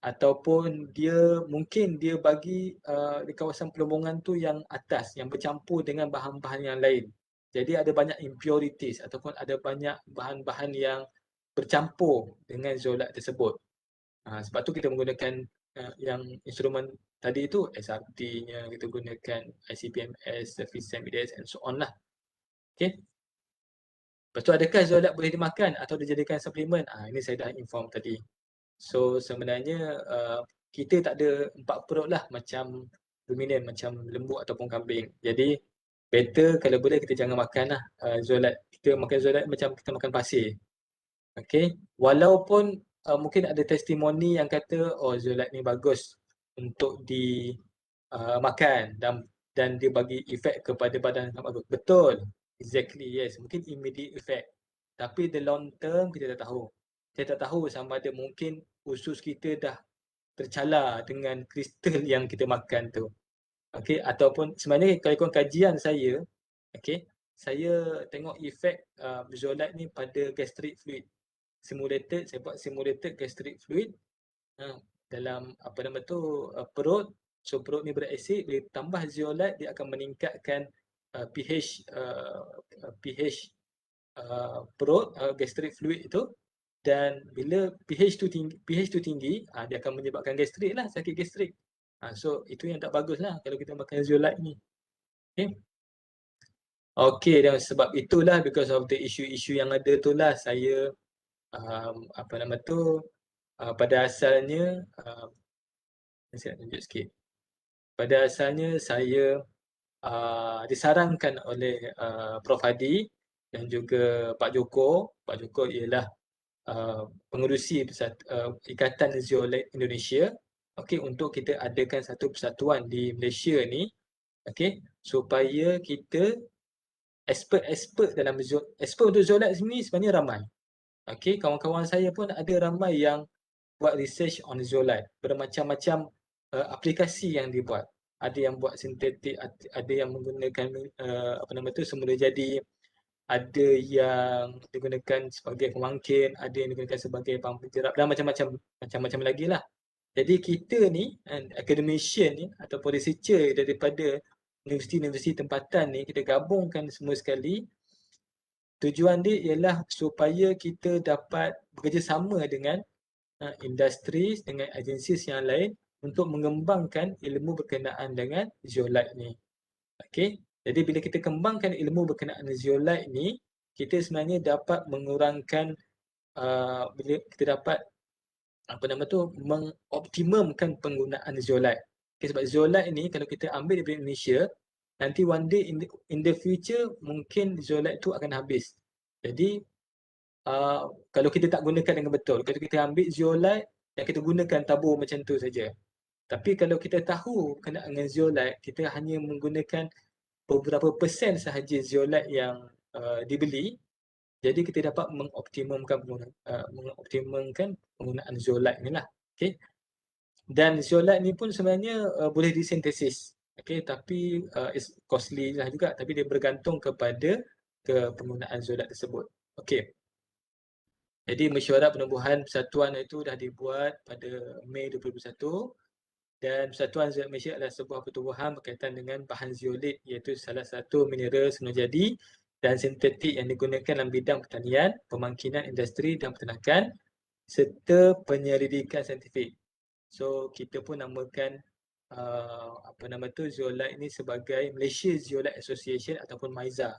ataupun dia mungkin dia bagi di kawasan pelombongan tu yang atas yang bercampur dengan bahan-bahan yang lain. Jadi ada banyak impurities ataupun ada banyak bahan-bahan yang bercampur dengan zeolite tersebut. Sebab tu kita menggunakan yang instrumen tadi itu, SRT-nya kita gunakan ICP-MS, FISEM, EDX and so on lah. Okay. Lepas tu adakah zeolite boleh dimakan atau dijadikan suplemen? Ini saya dah inform tadi. So sebenarnya kita tak ada 4 perut lah macam ruminant, macam lembu ataupun kambing. Jadi better kalau boleh kita jangan makan lah zeolite. Kita makan zeolite macam kita makan pasir. Okay. Walaupun mungkin ada testimoni yang kata zeolite ni bagus untuk dimakan dan dia bagi efek kepada badan yang bagus. Betul. Exactly, yes. Mungkin immediate effect. Tapi the long term kita tak tahu. Saya tak tahu sama ada mungkin usus kita dah tercalar dengan kristal yang kita makan tu. Okay, ataupun sebenarnya kalau ikut kajian saya, okay, saya tengok efek zeolite ni pada gastric fluid. Saya buat simulated gastric fluid dalam perut. So perut ni berasid, bila tambah zeolite dia akan meningkatkan pH perut, gastric fluid itu. Dan bila pH tu tinggi, dia akan menyebabkan gastrik lah, sakit gastrik. So itu yang tak bagus lah kalau kita makan zeolite ni. Okay, dan sebab itulah, because of the isu-isu yang ada tu lah, saya pada asalnya saya nak tunjuk sikit. Pada asalnya saya disarankan oleh Prof Hadi dan juga Pak Joko. Pak Joko ialah pengerusi Ikatan Zeolite Indonesia. okey, untuk kita adakan satu persatuan di Malaysia ni, okey, supaya kita expert untuk Zolite ni sebenarnya ramai. Okey, kawan-kawan saya pun ada ramai yang buat research on Zolite, bermacam-macam aplikasi yang dibuat. Ada yang buat sintetik, ada yang menggunakan semula jadi, ada yang digunakan sebagai pemangkin, ada yang digunakan sebagai pemjerap dan macam-macam lagi lah. Jadi kita ni, academician ni ataupun researcher daripada universiti-universiti tempatan ni, kita gabungkan semua sekali. Tujuan dia ialah supaya kita dapat bekerjasama dengan industri, dengan agensi yang lain untuk mengembangkan ilmu berkenaan dengan zeolite ni. Okey. Jadi bila kita kembangkan ilmu berkenaan zeolite ni, kita sebenarnya dapat mengurangkan bila kita dapat mengoptimumkan penggunaan zeolite. Okay, sebab zeolite ni kalau kita ambil dari Indonesia, nanti one day in the future mungkin zeolite tu akan habis. Jadi kalau kita tak gunakan dengan betul, kalau kita ambil zeolite dan kita gunakan tabur macam tu saja. Tapi kalau kita tahu berkenaan dengan zeolite, kita hanya menggunakan beberapa persen sahaja zeolite yang dibeli. Jadi kita dapat mengoptimumkan penggunaan zeolite ni lah. Okay. Dan zeolite ni pun sebenarnya boleh disintesis. Okay, tapi it's costly lah juga, tapi dia bergantung kepada penggunaan zeolite tersebut. Okay. Jadi mesyuarat penubuhan persatuan itu dah dibuat pada Mei 2021 dan Persatuan Zeolite Malaysia adalah sebuah pertubuhan berkaitan dengan bahan zeolit, iaitu salah satu mineral semula jadi dan sintetik yang digunakan dalam bidang pertanian, pemangkinan industri dan peternakan serta penyelidikan saintifik. So kita pun namakan zeolite ini sebagai Malaysia Zeolite Association ataupun MAIZA.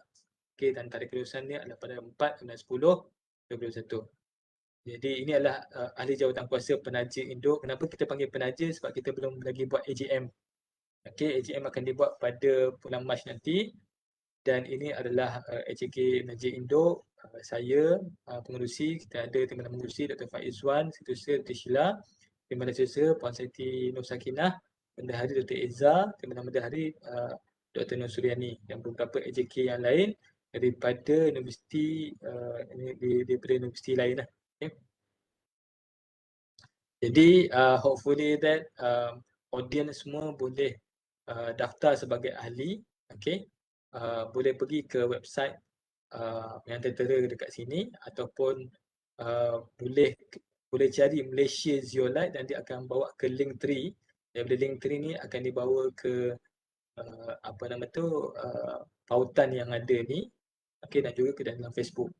Okay, dan tarikh kelulusan dia adalah pada 4 bulan 10 2021. Jadi ini adalah ahli jawatan kuasa penaja induk. Kenapa kita panggil penaja? Sebab kita belum lagi buat AGM. Okay, AGM akan dibuat pada bulan Mac nanti. Dan ini adalah AJK penaja induk. Saya pengerusi, kita ada timbalan pengerusi Dr. Faiz Wan, Setiausaha Dr. Sheila, timbalan setiausaha Puan Siti Nur Sakinah, Bendahari Dr. Eza, timbalan bendahari Dr. Nur Suryani dan beberapa AJK yang lain daripada universiti lain lah. Okay. Jadi hopefully that audience semua boleh daftar sebagai ahli. Okay. Boleh pergi ke website yang tertera dekat sini ataupun boleh cari Malaysia Zeolite dan dia akan bawa ke Linktree. Daripada Linktree ni akan dibawa ke pautan yang ada ni. Okay, dan juga ke dalam Facebook.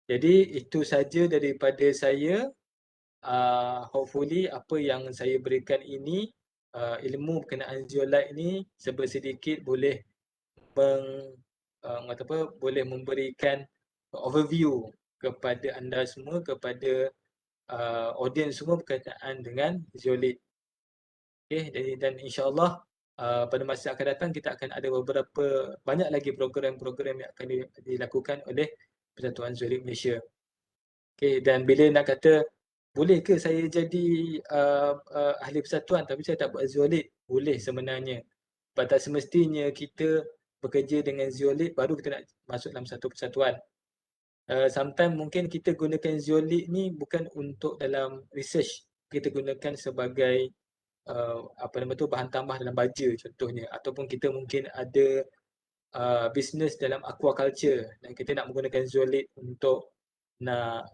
Jadi itu saja daripada saya. Hopefully apa yang saya berikan ini, ilmu berkenaan zeolite ini sedikit boleh boleh memberikan overview kepada anda semua, kepada audience semua berkaitan dengan zeolite. Okay, dan insyaAllah pada masa akan datang kita akan ada banyak lagi program-program yang akan dilakukan oleh Persatuan Zeolite Malaysia. Okay, dan bila nak kata boleh ke saya jadi ahli persatuan tapi saya tak buat zeolite? Boleh sebenarnya. Sebab tak semestinya kita bekerja dengan zeolite baru kita nak masuk dalam satu persatuan. Sometimes mungkin kita gunakan zeolite ni bukan untuk dalam research. Kita gunakan sebagai bahan tambah dalam baja contohnya. Ataupun kita mungkin ada bisnes dalam aquaculture dan kita nak menggunakan zeolite untuk nak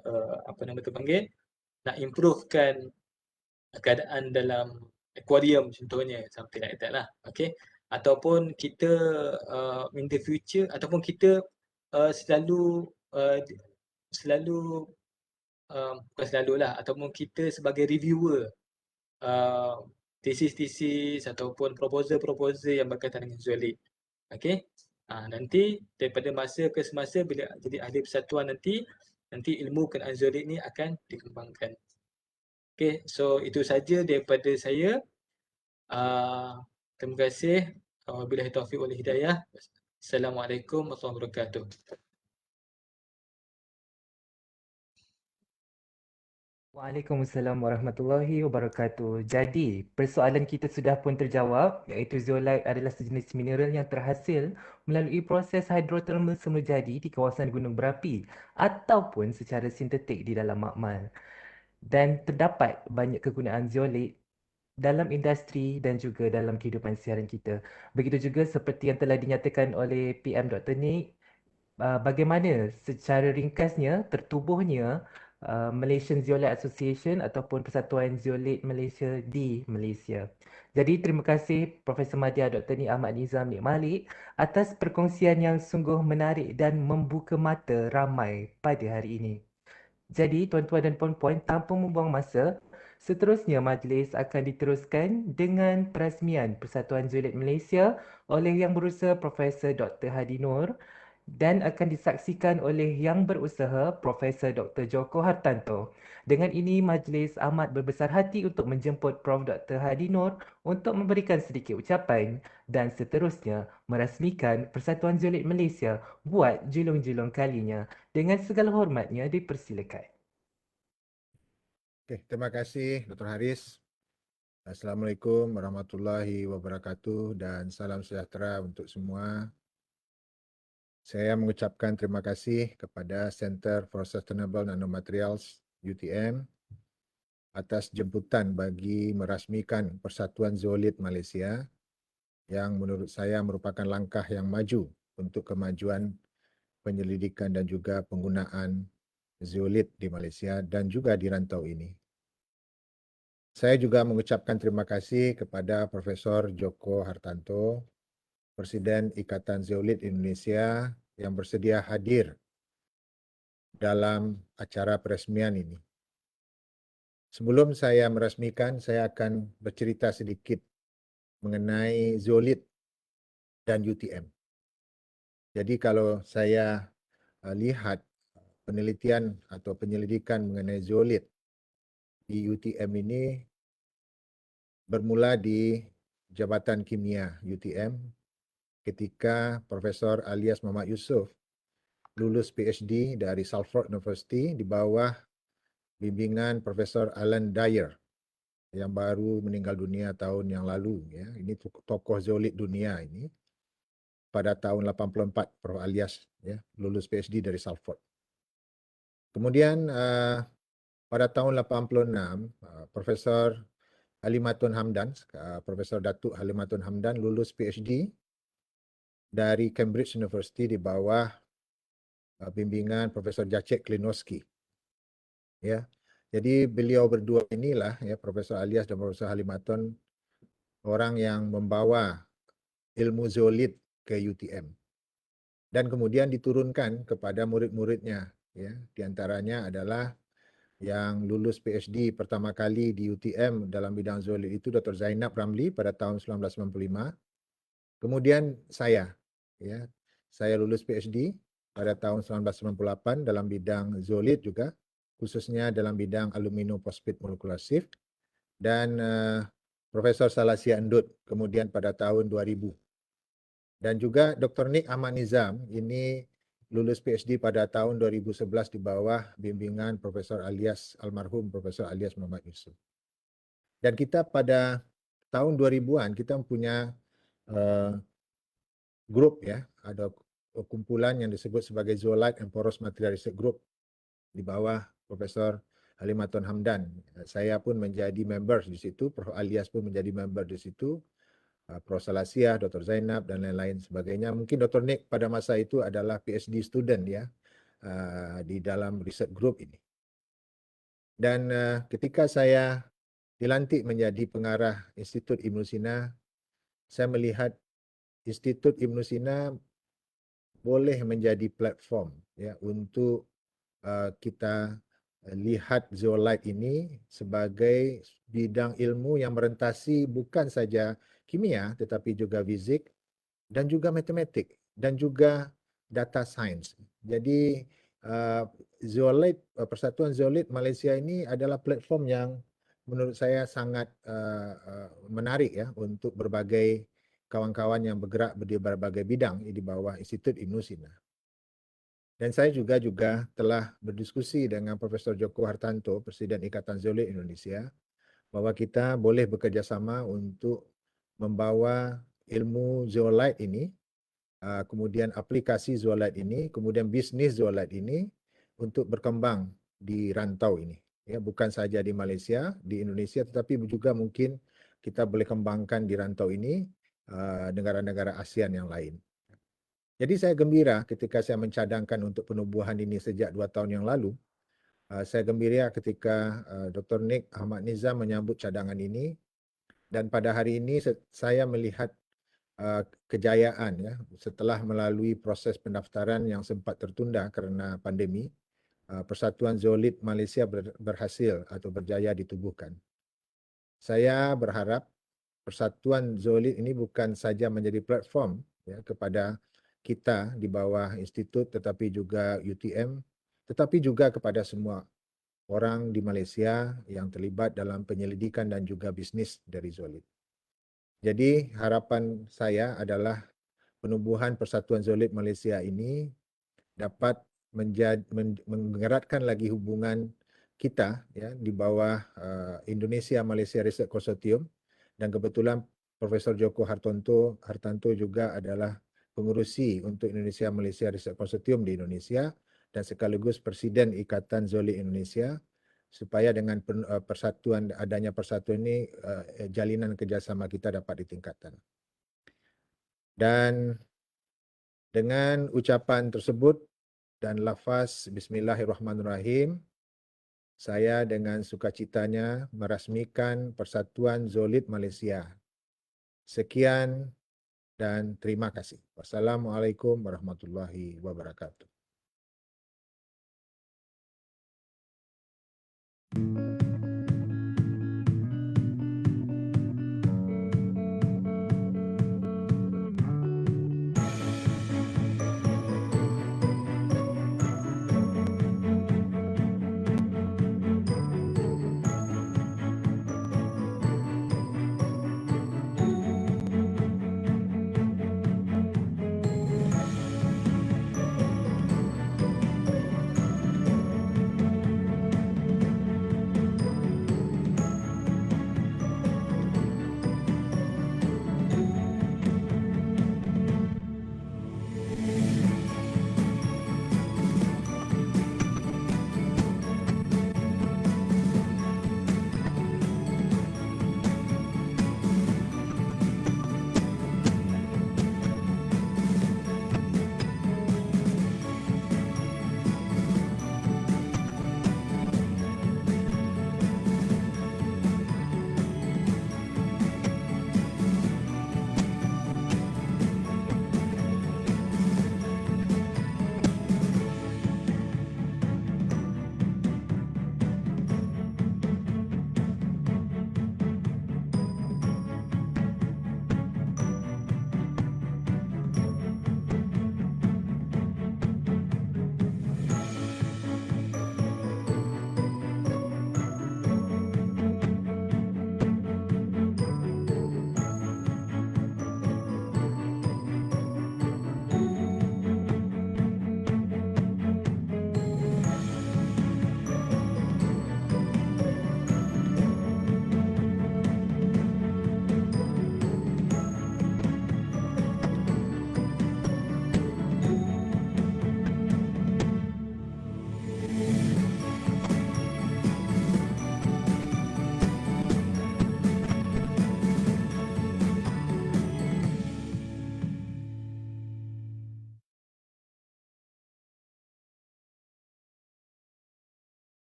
nak improvekan keadaan dalam aquarium contohnya, something like that lah. Okay. Ataupun kita in the future ataupun kita ataupun kita sebagai reviewer tesis-tesis ataupun proposal yang berkaitan dengan zeolite. Okay. Nanti daripada masa ke semasa bila jadi ahli persatuan nanti ilmu berkenaan zeolite ni akan dikembangkan. Okay, so itu saja daripada saya. Terima kasih. Wabillahi taufiq wal hidayah. Assalamualaikum warahmatullahi wabarakatuh. Waalaikumsalam warahmatullahi wabarakatuh. Jadi, persoalan kita sudah pun terjawab, iaitu zeolite adalah sejenis mineral yang terhasil melalui proses hidrotermal semula jadi di kawasan gunung berapi ataupun secara sintetik di dalam makmal. Dan terdapat banyak kegunaan zeolite dalam industri dan juga dalam kehidupan seharian kita. Begitu juga seperti yang telah dinyatakan oleh PM Dr. Nick, bagaimana secara ringkasnya tertubuhnya Malaysian Zeolite Association ataupun Persatuan Zeolite Malaysia di Malaysia. Jadi terima kasih Profesor Madya Dr. Ni Ahmad Nizam Nik Malik atas perkongsian yang sungguh menarik dan membuka mata ramai pada hari ini. Jadi tuan-tuan dan puan-puan, tanpa membuang masa, seterusnya majlis akan diteruskan dengan perasmian Persatuan Zeolite Malaysia oleh Yang Berusaha Profesor Dr. Hadi Nur dan akan disaksikan oleh Yang Berusaha Profesor Dr. Joko Hartanto. Dengan ini, majlis amat berbesar hati untuk menjemput Prof. Dr. Hadi Nur untuk memberikan sedikit ucapan dan seterusnya merasmikan Persatuan Zeolite Malaysia buat julung-julung kalinya. Dengan segala hormatnya dipersilakan. Oke, terima kasih Dr. Haris. Assalamualaikum warahmatullahi wabarakatuh dan salam sejahtera untuk semua. Saya mengucapkan terima kasih kepada Center for Sustainable Nanomaterials UTM atas jemputan bagi merasmikan Persatuan Zeolite Malaysia yang menurut saya merupakan langkah yang maju untuk kemajuan penyelidikan dan juga penggunaan zeolite di Malaysia dan juga di rantau ini. Saya juga mengucapkan terima kasih kepada Profesor Joko Hartanto, Presiden Ikatan Zeolite Indonesia yang bersedia hadir dalam acara peresmian ini. Sebelum saya meresmikan, saya akan bercerita sedikit mengenai zeolite dan UTM. Jadi kalau saya lihat penelitian atau penyelidikan mengenai zeolite di UTM ini bermula di Jabatan Kimia UTM ketika Profesor Alias Muhammad Yusof lulus PhD dari Salford University di bawah bimbingan Profesor Alan Dyer yang baru meninggal dunia tahun yang lalu. Ya. Ini tokoh zeolite dunia ini. Pada tahun 84, Prof. Alias ya, lulus PhD dari Salford. Kemudian pada tahun 86, Profesor Halimatun Hamdan, Profesor Datuk Halimatun Hamdan lulus PhD dari Cambridge University di bawah bimbingan Profesor Jacek Klinowski. Ya. Jadi beliau berdua inilah ya Profesor Alias dan Profesor Halimatun orang yang membawa ilmu zeolite ke UTM. Dan kemudian diturunkan kepada murid-muridnya ya. Di antaranya adalah yang lulus PhD pertama kali di UTM dalam bidang zeolite itu Dr. Zainab Ramli pada tahun 1995. Kemudian saya, ya, saya lulus PhD pada tahun 1998 dalam bidang zeolite juga, khususnya dalam bidang aluminium fosfat molekular shift, dan Profesor Salasia Endut kemudian pada tahun 2000. Dan juga Dr. Nick Ahmad Nizam ini lulus PhD pada tahun 2011 di bawah bimbingan Profesor Alias almarhum Profesor Alias Muhammad Yusuf. Dan kita pada tahun 2000-an kita mempunyai grup ya, ada kumpulan yang disebut sebagai Zeolite and Porous Material Research Group di bawah Profesor Halimatun Hamdan. Saya pun menjadi member di situ, Prof. Alias pun menjadi member di situ. Prof. Salasia, Dr. Zainab dan lain-lain sebagainya. Mungkin Dr. Nick pada masa itu adalah PhD student ya di dalam research group ini. Dan ketika saya dilantik menjadi pengarah Institut Ibn Sina, saya melihat Institut Ibn Sina boleh menjadi platform ya untuk kita lihat zeolite ini sebagai bidang ilmu yang merentasi bukan saja kimia tetapi juga fizik dan juga matematik dan juga data science. Jadi zeolite, Persatuan Zeolite Malaysia ini adalah platform yang menurut saya sangat menarik ya untuk berbagai kawan-kawan yang bergerak di berbagai bidang di bawah Institut Ibn Sina. Dan saya juga telah berdiskusi dengan Profesor Joko Hartanto, Presiden Ikatan Zeolite Indonesia, bahwa kita boleh bekerjasama untuk membawa ilmu zeolite ini, kemudian aplikasi zeolite ini, kemudian bisnis zeolite ini untuk berkembang di rantau ini. Ya, bukan saja di Malaysia, di Indonesia, tetapi juga mungkin kita boleh kembangkan di rantau ini negara-negara ASEAN yang lain. Jadi saya gembira ketika saya mencadangkan untuk penubuhan ini sejak 2 tahun yang lalu. Saya gembira ketika Dr. Nick Ahmad Nizam menyambut cadangan ini, dan pada hari ini saya melihat kejayaan ya setelah melalui proses pendaftaran yang sempat tertunda kerana pandemi. Persatuan Zeolite Malaysia berhasil atau berjaya ditubuhkan. Saya berharap Persatuan Zeolite ini bukan saja menjadi platform ya kepada kita di bawah institut, tetapi juga UTM, tetapi juga kepada semua orang di Malaysia yang terlibat dalam penyelidikan dan juga bisnis dari Zeolite. Jadi harapan saya adalah penubuhan Persatuan Zeolite Malaysia ini dapat mengeratkan lagi hubungan kita ya di bawah Indonesia Malaysia Research Consortium, dan kebetulan Profesor Joko Hartanto juga adalah pengurusi untuk Indonesia Malaysia Research Consortium di Indonesia dan sekaligus Presiden Ikatan Zeolite Indonesia, supaya dengan adanya persatuan ini jalinan kerjasama kita dapat ditingkatkan. Dan dengan ucapan tersebut dan lafaz Bismillahirrahmanirrahim, saya dengan sukacitanya merasmikan Persatuan Zeolite Malaysia. Sekian dan terima kasih. Wassalamualaikum warahmatullahi wabarakatuh.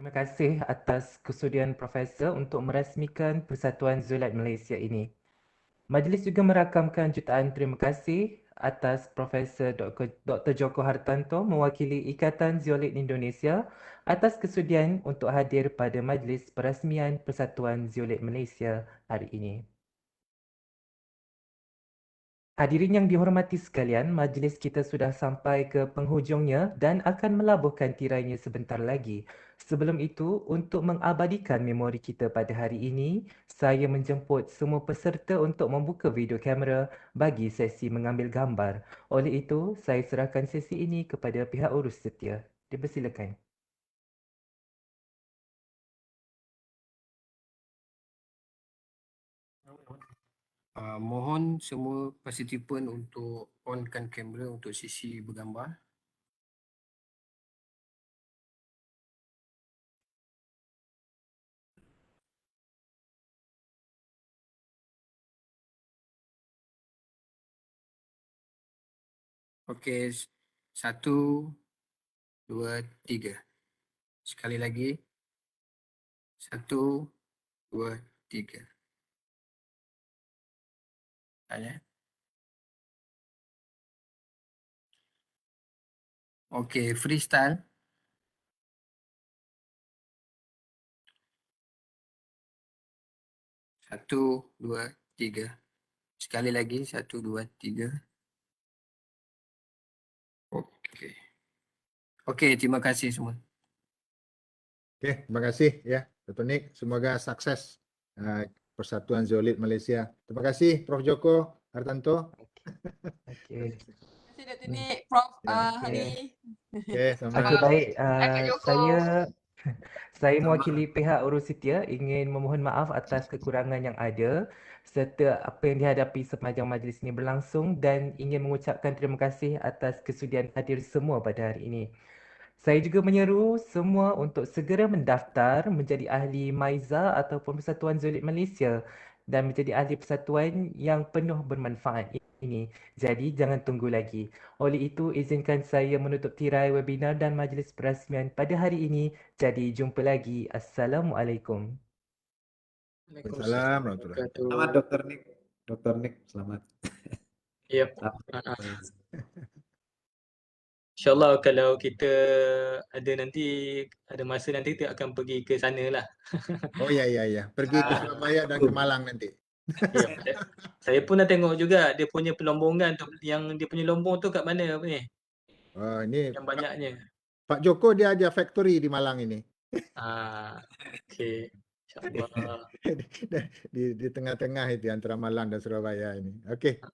Terima kasih atas kesudian Profesor untuk merasmikan Persatuan Zeolite Malaysia ini. Majlis juga merakamkan jutaan terima kasih atas Profesor Dr. Joko Hartanto mewakili Ikatan Zeolite Indonesia atas kesudian untuk hadir pada majlis perasmian Persatuan Zeolite Malaysia hari ini. Hadirin yang dihormati sekalian, majlis kita sudah sampai ke penghujungnya dan akan melabuhkan tirainya sebentar lagi. Sebelum itu, untuk mengabadikan memori kita pada hari ini, saya menjemput semua peserta untuk membuka video kamera bagi sesi mengambil gambar. Oleh itu, saya serahkan sesi ini kepada pihak urus setia. Dipersilakan. Mohon semua participant untuk onkan kamera untuk sesi bergambar. Okey, 1, 2, 3. Sekali lagi. 1, 2, 3. Tanya. Okey, freestyle. 1, 2, 3. Sekali lagi. 1, 2, 3. Okey. Okey, terima kasih semua. Oke, terima kasih ya, Dr. Nick. Semoga sukses Persatuan Zeolit Malaysia. Terima kasih, Prof. Joko Hartanto. Okey. Terima kasih Dr. Nick, Prof. Ya. Hani. Oke, selamat. Okey, baik. Kak Joko. Saya mewakili pihak urus setia ingin memohon maaf atas kekurangan yang ada serta apa yang dihadapi sepanjang majlis ini berlangsung dan ingin mengucapkan terima kasih atas kesudian hadir semua pada hari ini. Saya juga menyeru semua untuk segera mendaftar menjadi ahli MAIZA ataupun Persatuan Zeolit Malaysia dan menjadi ahli persatuan yang penuh bermanfaat ini. Jadi jangan tunggu lagi. Oleh itu, izinkan saya menutup tirai webinar dan majlis perasmian pada hari ini. Jadi jumpa lagi. Assalamualaikum. Waalaikumsalam warahmatullahi wabarakatuh. Selamat Dr. Nick. Dr. Nick, selamat. Yep. Selamat. InsyaAllah kalau kita ada masa nanti kita akan pergi ke sana lah. Oh ya. Pergi ke Surabaya dan ke Malang nanti. Ya, saya pun dah tengok juga dia punya pelombongan tu, yang dia punya lombong tu kat mana apa ni? Oh, ini Yang banyaknya. Pak Joko dia ada factory di Malang ini. Okey. InsyaAllah. Di tengah-tengah itu antara Malang dan Surabaya ini. Oke.